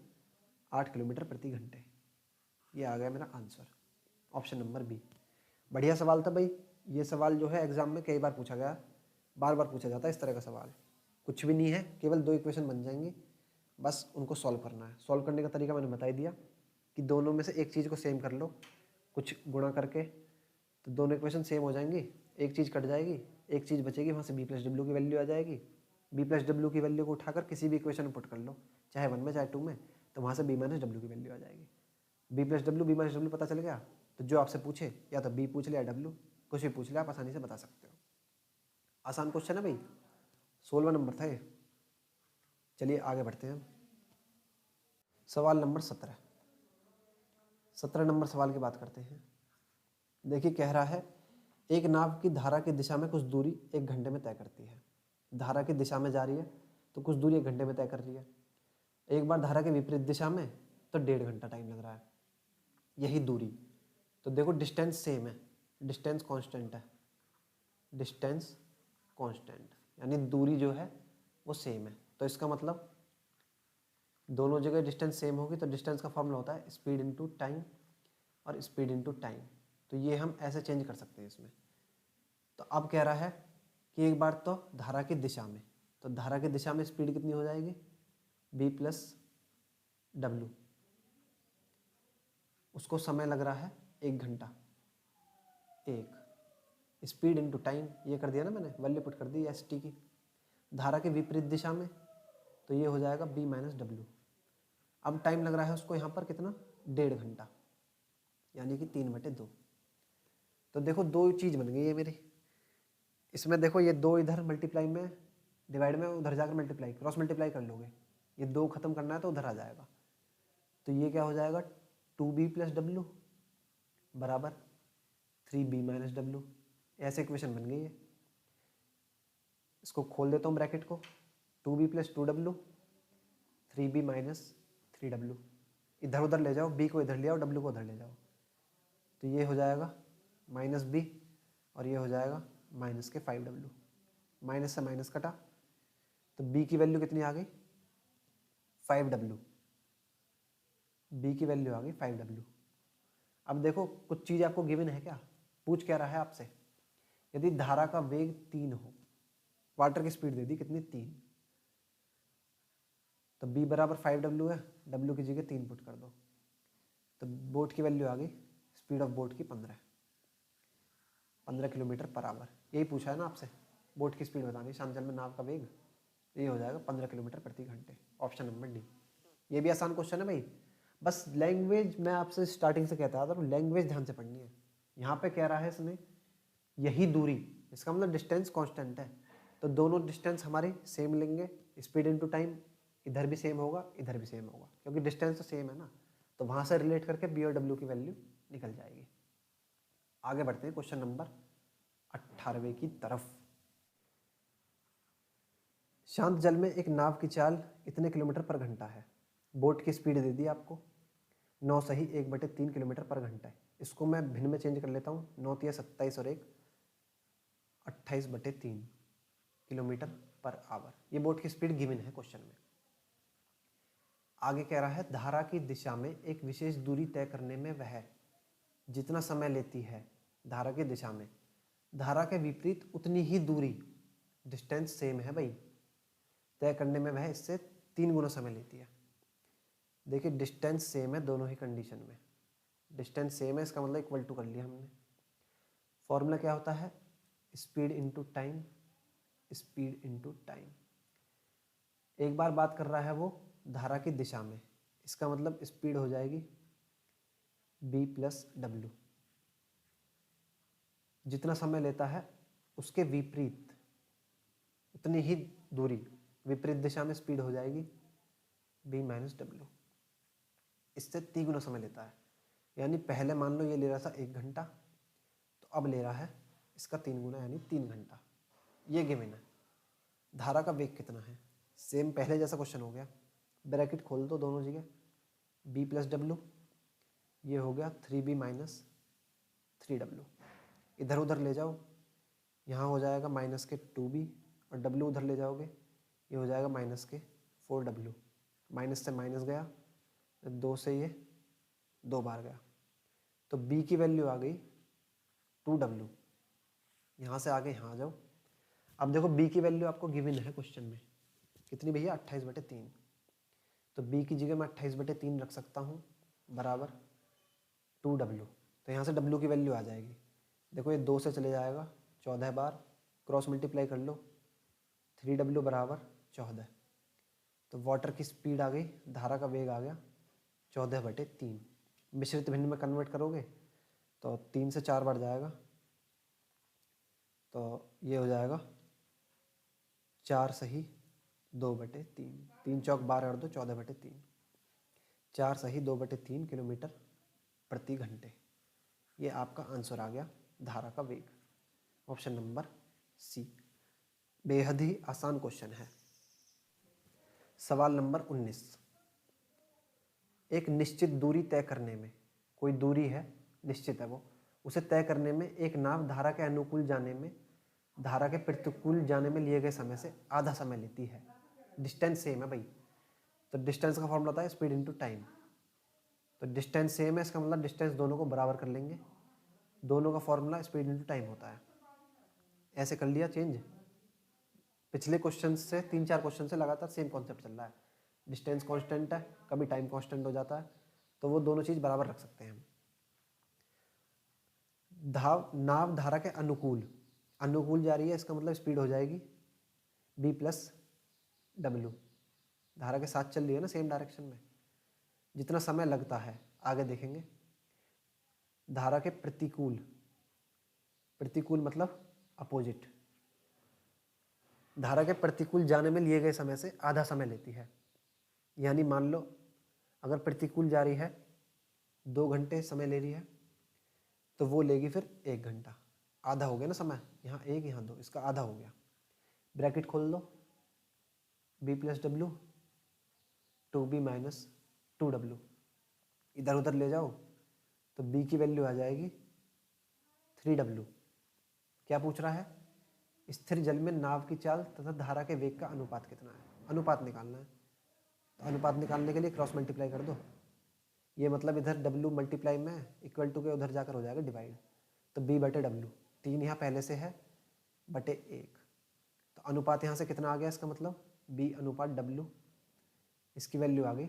8 किलोमीटर प्रति घंटे। ये आ गया मेरा आंसर, ऑप्शन नंबर बी। बढ़िया सवाल था भाई, ये सवाल जो है एग्जाम में कई बार पूछा गया, बार बार पूछा जाता है इस तरह का सवाल। कुछ भी नहीं है, केवल 2 इक्वेशन बन जाएंगी, बस उनको सॉल्व करना है। सॉल्व करने का तरीका मैंने बता ही दिया कि दोनों में से एक चीज़ को सेम कर लो, कुछ गुणा करके, तो दोनों इक्वेशन सेम हो जाएंगी, एक चीज़ कट जाएगी, एक चीज़ बचेगी, वहाँ से बी प्लस डब्लू की वैल्यू आ जाएगी। बी प्लस डब्लू की वैल्यू को उठाकर किसी भी इक्वेशन में पुट कर लो, चाहे 1 में चाहे 2 में, तो वहाँ से बी माइनस डब्लू की वैल्यू आ जाएगी। B plus W, B minus W पता चल गया, तो जो आपसे पूछे या तो बी पूछ लिया या डब्लू, कुछ भी पूछ लिया आप आसानी से बता सकते हो। आसान क्वेश्चन है भाई, 16वां नंबर था ये। चलिए आगे बढ़ते हैं, सवाल नंबर 17 नंबर सवाल की बात करते हैं। देखिए कह रहा है, एक नाव की धारा की दिशा में कुछ दूरी 1 घंटे में तय करती है। धारा की दिशा में जा रही है तो कुछ दूरी 1 घंटे में तय कर रही है, एक बार धारा के विपरीत दिशा में तो 1.5 घंटा टाइम लग रहा है, यही दूरी। तो देखो डिस्टेंस सेम है, डिस्टेंस कांस्टेंट है, डिस्टेंस कांस्टेंट यानी दूरी जो है वो सेम है। तो इसका मतलब दोनों जगह डिस्टेंस सेम होगी, तो डिस्टेंस का फॉर्मूला होता है स्पीड इनटू टाइम और स्पीड इनटू टाइम। तो ये हम ऐसे चेंज कर सकते हैं इसमें। तो अब कह रहा है कि एक बार तो धारा की दिशा में, तो धारा की दिशा में स्पीड कितनी हो जाएगी, बी प्लस डब्लू, उसको समय लग रहा है 1 घंटा। स्पीड इनटू टाइम, ये कर दिया ना मैंने, वैल्यू पुट कर दी एस टी की। धारा के विपरीत दिशा में तो ये हो जाएगा बी माइनस डब्लू। अब टाइम लग रहा है उसको यहाँ पर कितना, 1.5 घंटा, यानी कि 3/2। तो देखो दो चीज़ बन गई है मेरी इसमें। देखो ये 2 इधर मल्टीप्लाई में, डिवाइड में, उधर जाकर मल्टीप्लाई, क्रॉस मल्टीप्लाई कर लोगे, ये 2 खत्म करना है तो उधर आ जाएगा। तो ये क्या हो जाएगा, 2b प्लस डब्लू बराबर 3b माइनस डब्लू। ऐसे इक्वेशन बन गई है। इसको खोल देता हूँ ब्रैकेट को, 2b plus 2w 3b minus 3w। इधर उधर ले जाओ, b को इधर ले आओ, w को उधर ले जाओ, तो ये हो जाएगा माइनस b और ये हो जाएगा माइनस के 5w। माइनस से माइनस कटा तो b की वैल्यू कितनी आ गई, 5w। b की वैल्यू आ गई 5w। अब देखो कुछ चीज़ आपको गिवन है क्या, पूछ क्या रहा है आपसे, यदि धारा का वेग 3 हो, वाटर की स्पीड दे दी कितनी, 3, तो b बराबर 5w है, w की जगह 3 पुट कर दो, तो बोट की वैल्यू आ गई, स्पीड ऑफ बोट की 15 किलोमीटर पर आवर। यही पूछा है ना आपसे, बोट की स्पीड बतानी, शांत जल में नाव का वेग, ये हो जाएगा 15 किलोमीटर प्रति घंटे। Option number D. ये भी आसान क्वेश्चन है भाई, बस लैंग्वेज मैं आपसे स्टार्टिंग से कहता था, लैंग्वेज ध्यान से पढ़नी है। यहाँ पे कह रहा है इसने यही दूरी, इसका मतलब डिस्टेंस कांस्टेंट है, तो दोनों डिस्टेंस हमारे सेम लेंगे, स्पीड इनटू टाइम इधर भी सेम होगा, इधर भी सेम होगा, क्योंकि डिस्टेंस तो सेम है ना, तो वहाँ से रिलेट करके बी और डब्ल्यू की वैल्यू निकल जाएगी। आगे बढ़ते हैं क्वेश्चन नंबर 18वें की तरफ। शांत जल में एक नाव की चाल इतने किलोमीटर पर घंटा है, बोट की स्पीड दे दी आपको 9 सही 1/3 किलोमीटर पर घंटा है। इसको मैं भिन्न में चेंज कर लेता हूँ, 9 तिया 27 और 1 28/3 किलोमीटर पर आवर। ये बोट की स्पीड गिवन है क्वेश्चन में। आगे कह रहा है धारा की दिशा में एक विशेष दूरी तय करने में वह जितना समय लेती है, धारा की दिशा में, धारा के विपरीत उतनी ही दूरी, डिस्टेंस सेम है भाई, तय करने में वह इससे 3 गुना समय लेती है। देखिए डिस्टेंस सेम है दोनों ही कंडीशन में, डिस्टेंस सेम है, इसका मतलब इक्वल टू कर लिया हमने। फॉर्मूला क्या होता है, speed into time, speed into time. एक बार बात कर रहा है वो धारा की दिशा में, इसका मतलब स्पीड हो जाएगी b प्लस डब्ल्यू। जितना समय लेता है उसके विपरीत उतनी ही दूरी, विपरीत दिशा में स्पीड हो जाएगी b माइनस डब्ल्यू। इससे 3 गुना समय लेता है, यानी पहले मान लो ये ले रहा था 1 घंटा, तो अब ले रहा है इसका 3 गुना यानी 3 घंटा। ये गिवन है। धारा का वेग कितना है, सेम पहले जैसा क्वेश्चन हो गया, ब्रैकेट खोल दो दोनों जगह, b प्लस डब्ल्यू, ये हो गया 3b माइनस 3w। इधर उधर ले जाओ, यहाँ हो जाएगा माइनस के 2b और w उधर ले जाओगे, ये हो जाएगा माइनस के 4w। माइनस से माइनस गया, 2 से ये 2 बार गया, तो b की वैल्यू आ गई 2w। यहाँ से आगे यहाँ आ जाओ। अब देखो b की वैल्यू आपको गिवन है क्वेश्चन में, कितनी भैया, 28/3। तो b की जगह मैं 28/3 रख सकता हूँ, बराबर 2w। तो यहाँ से w की वैल्यू आ जाएगी, देखो ये 2 से चले जाएगा, 14 बार, क्रॉस मल्टीप्लाई कर लो, 3w बराबर 14। तो वाटर की स्पीड आ गई, धारा का वेग आ गया 14/3। मिश्रित भिन्न में कन्वर्ट करोगे तो 3 से 4 बार जाएगा, तो ये हो जाएगा 4 सही 2/3, 3 चौक 12 और 2 14/3, 4 सही 2/3 किलोमीटर प्रति घंटे। ये आपका आंसर आ गया धारा का वेग, ऑप्शन नंबर सी। बेहद ही आसान क्वेश्चन है। सवाल नंबर 19। एक निश्चित दूरी तय करने में, कोई दूरी है निश्चित है वो, उसे तय करने में एक नाव धारा के अनुकूल जाने में धारा के प्रतिकूल जाने में लिए गए समय से आधा समय लेती है। डिस्टेंस सेम है भाई, तो डिस्टेंस का फॉर्मूला होता है स्पीड इनटू टाइम। तो डिस्टेंस सेम है, इसका मतलब डिस्टेंस दोनों को बराबर कर लेंगे, दोनों का फॉर्मूला स्पीड इनटू टाइम होता है। ऐसे कर लिया चेंज। पिछले क्वेश्चन से 3-4 क्वेश्चन से लगातार सेम कॉन्सेप्ट चल रहा है। डिस्टेंस कांस्टेंट है, कभी टाइम कांस्टेंट हो जाता है, तो वो दोनों चीज़ बराबर रख सकते हैं हम। नाव धारा के अनुकूल जा रही है, इसका मतलब स्पीड हो जाएगी b प्लस डब्ल्यू। धारा के साथ चल रही है ना सेम डायरेक्शन में। जितना समय लगता है आगे देखेंगे। धारा के प्रतिकूल मतलब अपोजिट। धारा के प्रतिकूल जाने में लिए गए समय से आधा समय लेती है। यानी मान लो अगर प्रतिकूल जा रही है 2 घंटे समय ले रही है, तो वो लेगी फिर 1 घंटा। आधा हो गया ना समय, यहाँ 1 यहाँ 2, इसका आधा हो गया। ब्रैकेट खोल दो, b plus W 2b minus 2w, इधर उधर ले जाओ तो b की वैल्यू आ जाएगी 3w। क्या पूछ रहा है? स्थिर जल में नाव की चाल तथा धारा के वेग का अनुपात कितना है, अनुपात निकालना है। तो अनुपात निकालने के लिए क्रॉस मल्टीप्लाई कर दो। ये मतलब इधर w मल्टीप्लाई में इक्वल टू के उधर जाकर हो जाएगा डिवाइड, तो b बटे डब्ल्यू, 3 यहाँ पहले से है बटे 1, तो अनुपात यहाँ से कितना आ गया, इसका मतलब b अनुपात w, इसकी वैल्यू आ गई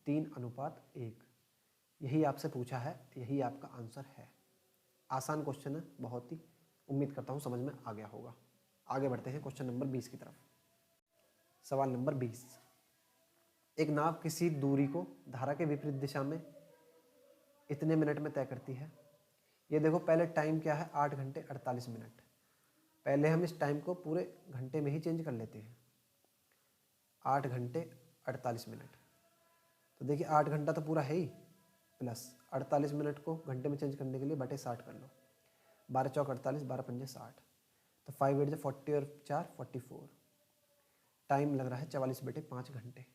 3:1। यही आपसे पूछा है, यही आपका आंसर है। आसान क्वेश्चन है बहुत ही, उम्मीद करता हूँ समझ में आ गया होगा। आगे बढ़ते हैं क्वेश्चन नंबर 20 की तरफ। सवाल नंबर 20, एक नाव किसी दूरी को धारा के विपरीत दिशा में इतने मिनट में तय करती है। ये देखो पहले टाइम क्या है, 8 घंटे 48 मिनट। पहले हम इस टाइम को पूरे घंटे में ही चेंज कर लेते हैं, 8 घंटे 48 मिनट। तो देखिए 8 घंटा तो पूरा है ही, प्लस 48 मिनट को घंटे में चेंज करने के लिए बटे 60 कर लो। 12 चौक 48, 12 पंजे 60, तो 5 8 40 और 4 44। टाइम लग रहा है 44/5 घंटे।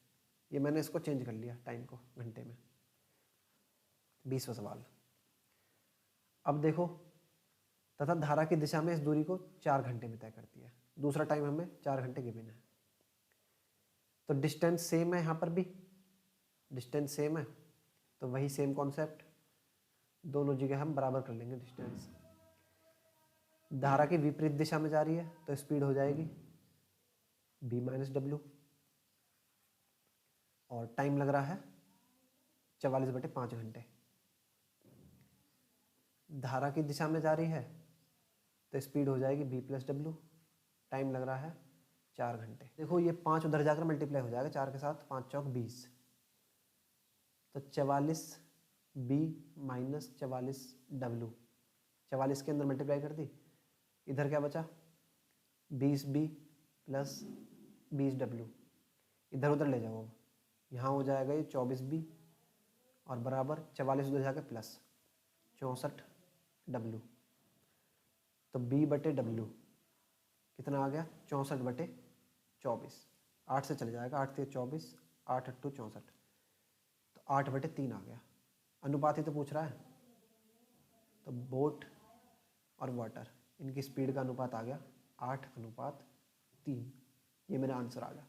ये मैंने इसको चेंज कर लिया टाइम को घंटे में। 20वां सवाल, अब देखो तथा धारा की दिशा में इस दूरी को 4 घंटे में तय करती है। दूसरा टाइम हमें 4 घंटे गिवन है, तो डिस्टेंस सेम है, यहाँ पर भी डिस्टेंस सेम है, तो वही सेम कॉन्सेप्ट, दोनों जगह हम बराबर कर लेंगे डिस्टेंस। धारा की विपरीत दिशा में जा रही है तो स्पीड हो जाएगी b माइनस डब्ल्यू, और टाइम लग रहा है 44/5 घंटे। धारा की दिशा में जा रही है तो स्पीड हो जाएगी b प्लस डब्ल्यू, टाइम लग रहा है 4 घंटे। देखो ये 5 उधर जाकर मल्टीप्लाई हो जाएगा 4 के साथ, 5 चौक 20, तो 44b माइनस 44w, 44 के अंदर मल्टीप्लाई कर दी, इधर क्या बचा 20b प्लस 20w, इधर उधर ले जाओ, अब यहाँ हो जाएगा ये 24b और बराबर 44 उधर जाकर प्लस 64w, तो b बटे w कितना आ गया 64/24। 8 से चले जाएगा, 8 से 24, 8 8 64, तो 8/3 आ गया। अनुपात ही तो पूछ रहा है, तो बोट और वाटर इनकी स्पीड का अनुपात आ गया 8:3। ये मेरा आंसर आ गया।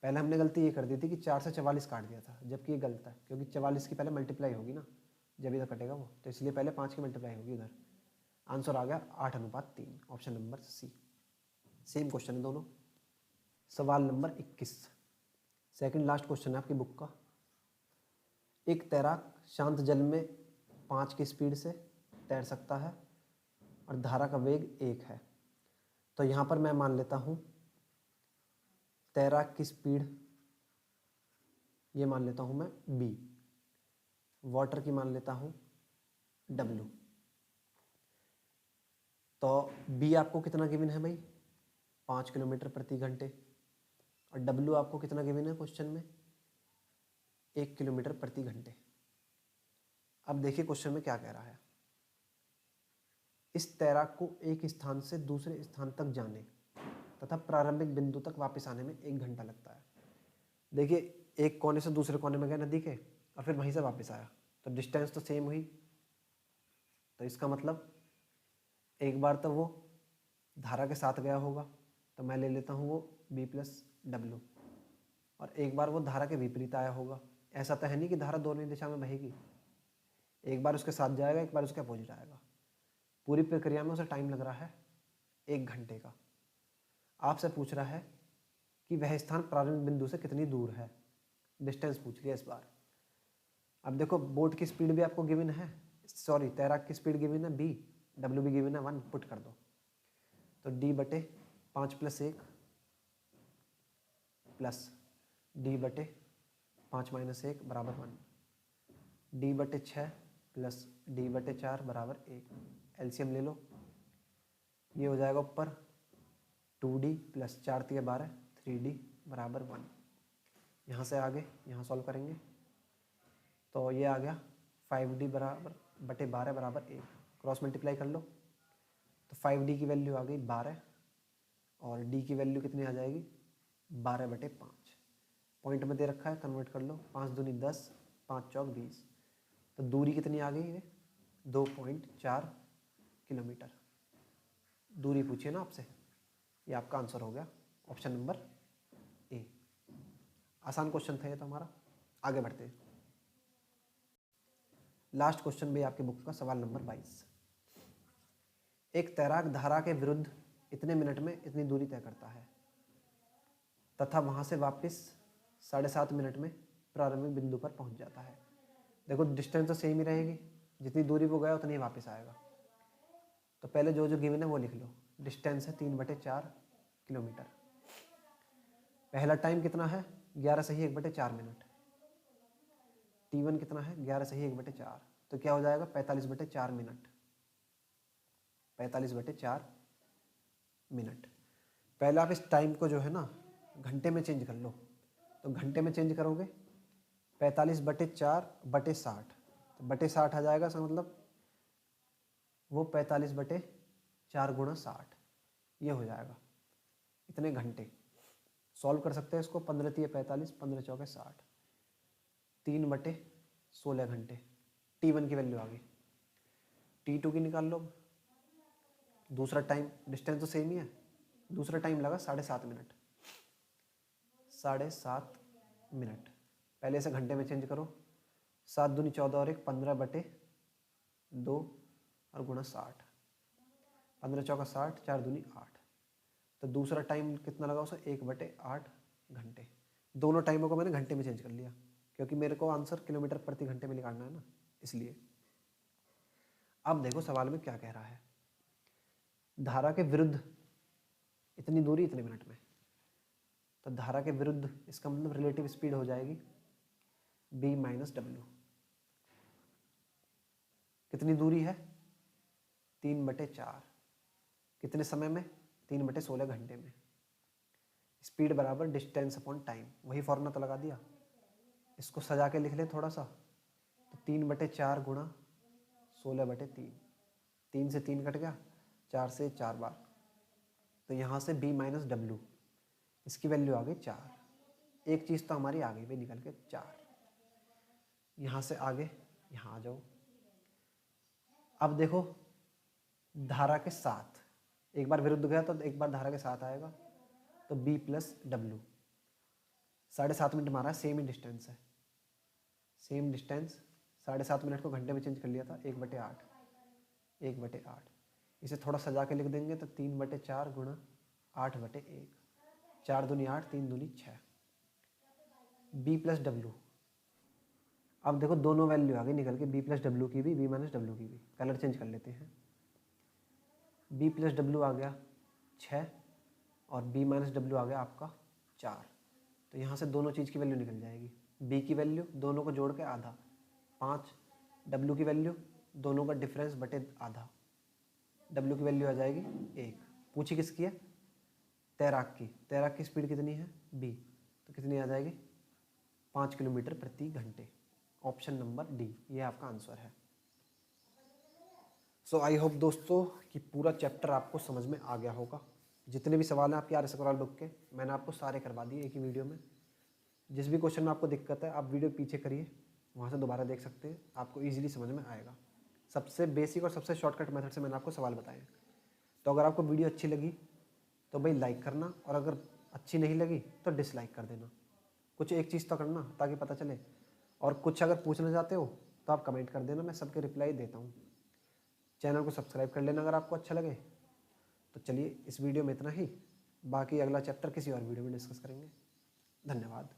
पहले हमने गलती ये कर दी थी कि 4 से 44 काट दिया था, जबकि ये गलत है, क्योंकि 44 की पहले मल्टीप्लाई होगी ना, जब इधर कटेगा वो, तो इसलिए पहले 5 की मल्टीप्लाई होगी उधर। आंसर आ गया 8:3, option number C. Same question है दोनों। सवाल नंबर 21, सेकंड लास्ट क्वेश्चन है आपकी बुक का। एक तैराक शांत जल में 5 की स्पीड से तैर सकता है और धारा का वेग 1 है। तो यहाँ पर मैं मान लेता हूँ तैराक की स्पीड, ये मान लेता हूँ मैं b, वाटर की मान लेता हूँ w। तो b आपको कितना गिवन है भाई 5 किलोमीटर प्रति घंटे, और w आपको कितना गिवन है क्वेश्चन में 1 किलोमीटर प्रति घंटे। अब देखिए क्वेश्चन में क्या कह रहा है, इस तैराक को एक स्थान से दूसरे स्थान तक जाने तथा प्रारंभिक बिंदु तक वापस आने में 1 घंटा लगता है। देखिए एक कोने से दूसरे कोने में गया नदी के और फिर वहीं से वापस आया, तो डिस्टेंस तो सेम हुई, तो इसका मतलब एक बार तो वो धारा के साथ गया होगा, तो मैं ले लेता हूँ वो b प्लस डब्ल्यू, और एक बार वो धारा के विपरीत आया होगा। ऐसा तो है नहीं कि धारा दोनों ही दिशा में बहेगी, एक बार उसके साथ जाएगा, एक बार उसके अपोजिट आएगा। पूरी प्रक्रिया में उसे टाइम लग रहा है 1 घंटे का। आपसे पूछ रहा है कि वह स्थान प्रारंभिक बिंदु से कितनी दूर है। डिस्टेंस पूछ लिया इस बार। अब देखो बोट की स्पीड भी आपको गिवन है, सॉरी तैराक की स्पीड गिवन है b, w भी गिवन है 1, पुट कर दो। तो d बटे 5 + 1 प्लस d बटे 5 - 1 बराबर 1, d बटे 6 प्लस d बटे 4 बराबर 1। एलसीएम ले लो, ये हो जाएगा ऊपर 2d प्लस 4 × 12 3d बराबर 1। यहाँ से आगे यहाँ सॉल्व करेंगे तो ये आ गया 5d बराबर बटे 12 बराबर 1, क्रॉस मल्टीप्लाई कर लो तो 5d की वैल्यू आ गई 12 और d की वैल्यू कितनी आ जाएगी 12 बटे 5। पॉइंट में दे रखा है, कन्वर्ट कर लो, 5 दूनी 10, 5 चौक 20। तो दूरी कितनी आ गई है 2.4 किलोमीटर दूरी पूछिए ना आपसे, ये आपका आंसर हो गया ऑप्शन नंबर ए। आसान क्वेश्चन था ये तो हमारा। आगे बढ़ते हैं, लास्ट क्वेश्चन भी आपके बुक का सवाल नंबर 22। एक तैराक धारा के विरुद्ध इतने मिनट में इतनी दूरी तय करता है तथा वहां से वापस 7.5 मिनट में प्रारंभिक बिंदु पर पहुंच जाता है। देखो डिस्टेंस तो सेम ही रहेगी, जितनी दूरी वो गया उतनी ही वापस आएगा। तो पहले जो जो गिवन है वो लिख लो। डिस्टेंस है 3/4 किलोमीटर। पहला टाइम कितना है 11 सही 1/4 मिनट। t1 कितना है 11 सही 1/4, तो क्या हो जाएगा 45/4 मिनट। 45/4 मिनट। पहले आप इस टाइम को जो है ना घंटे में चेंज कर लो, तो घंटे में चेंज करोगे 45/4/60, तो बटे 60 आ जाएगा। इसका मतलब वो 45/4 × 60 ये हो जाएगा, इतने घंटे। सॉल्व कर सकते हैं इसको, 15 × 45, 15 चौके 60, 3/16 घंटे। t1 की वैल्यू आ गई, t2 की निकाल लो। दूसरा टाइम, डिस्टेंस तो सेम ही है, दूसरा टाइम लगा 7.5 मिनट। 7.5 मिनट, पहले से घंटे में चेंज करो। 7 दूनी 14 और 1 15/2 और गुणा 60, 15 चौका 60, 4 दूनी 8। तो दूसरा टाइम कितना लगा उसे 1/8 घंटे। दोनों टाइमों को मैंने घंटे में चेंज कर लिया क्योंकि मेरे को आंसर किलोमीटर प्रति घंटे में निकालना है ना, इसलिए। अब देखो सवाल में क्या कह रहा है, धारा के विरुद्ध इतनी दूरी इतने मिनट में। तो धारा के विरुद्ध इसका मतलब रिलेटिव स्पीड हो जाएगी b - w। कितनी दूरी है 3/4, कितने समय में 3/16 घंटे में। स्पीड बराबर डिस्टेंस अपॉन टाइम, वही फॉर्मूला तो लगा दिया। इसको सजा के लिख ले थोड़ा सा, तो 3/4 गुणा 16/3, 3 से 3 कट गया, 4 से 4 बार, तो यहाँ से b - w इसकी वैल्यू आ गई 4। एक चीज़ तो हमारी आ गई भाई निकल के 4। यहाँ से आगे यहाँ आ जाओ। अब देखो धारा के साथ, एक बार विरुद्ध गया तो एक बार धारा के साथ आएगा, तो b + w। 7.5 मिनट मारा, सेम ही डिस्टेंस है, सेम डिस्टेंस। 7.5 मिनट को घंटे में चेंज कर लिया था, 1/8, 1/8। इसे थोड़ा सजा के लिख देंगे तो 3/4 गुणा 8/1, 4 दूनी 8, 3 दूनी 6, b + w। अब देखो दोनों वैल्यू आ गई निकल के, b + w की भी, b - w की भी। कलर चेंज कर लेते हैं, b + w आ गया 6 और b - w आ गया आपका 4। तो यहाँ से दोनों चीज़ की वैल्यू निकल जाएगी। b की वैल्यू दोनों को जोड़ के आधा 5, w की वैल्यू दोनों का डिफरेंस बटे आधा, w की वैल्यू आ जाएगी 1। पूछी किसकी है तैराक की। तैराक की स्पीड कितनी है b, तो कितनी आ जाएगी 5 किलोमीटर प्रति घंटे। ऑप्शन नंबर डी ये आपका आंसर है। सो आई होप दोस्तों कि पूरा चैप्टर आपको समझ में आ गया होगा। जितने भी सवाल हैं आपके आर्य सवाल बुक के मैंने आपको सारे करवा दिए एक ही वीडियो में। जिस भी क्वेश्चन में आपको दिक्कत है आप वीडियो पीछे करिए, वहाँ से दोबारा देख सकते हैं, आपको ईजिली समझ में आएगा। सबसे बेसिक और सबसे शॉर्टकट मेथड से मैंने आपको सवाल बताए। तो अगर आपको वीडियो अच्छी लगी तो भाई लाइक करना, और अगर अच्छी नहीं लगी तो डिसलाइक कर देना। कुछ एक चीज़ तो करना ताकि पता चले। और कुछ अगर पूछना चाहते हो तो आप कमेंट कर देना, मैं सबके रिप्लाई देता हूँ। चैनल को सब्सक्राइब कर लेना अगर आपको अच्छा लगे। तो चलिए इस वीडियो में इतना ही, बाकी अगला चैप्टर किसी और वीडियो में डिस्कस करेंगे। धन्यवाद।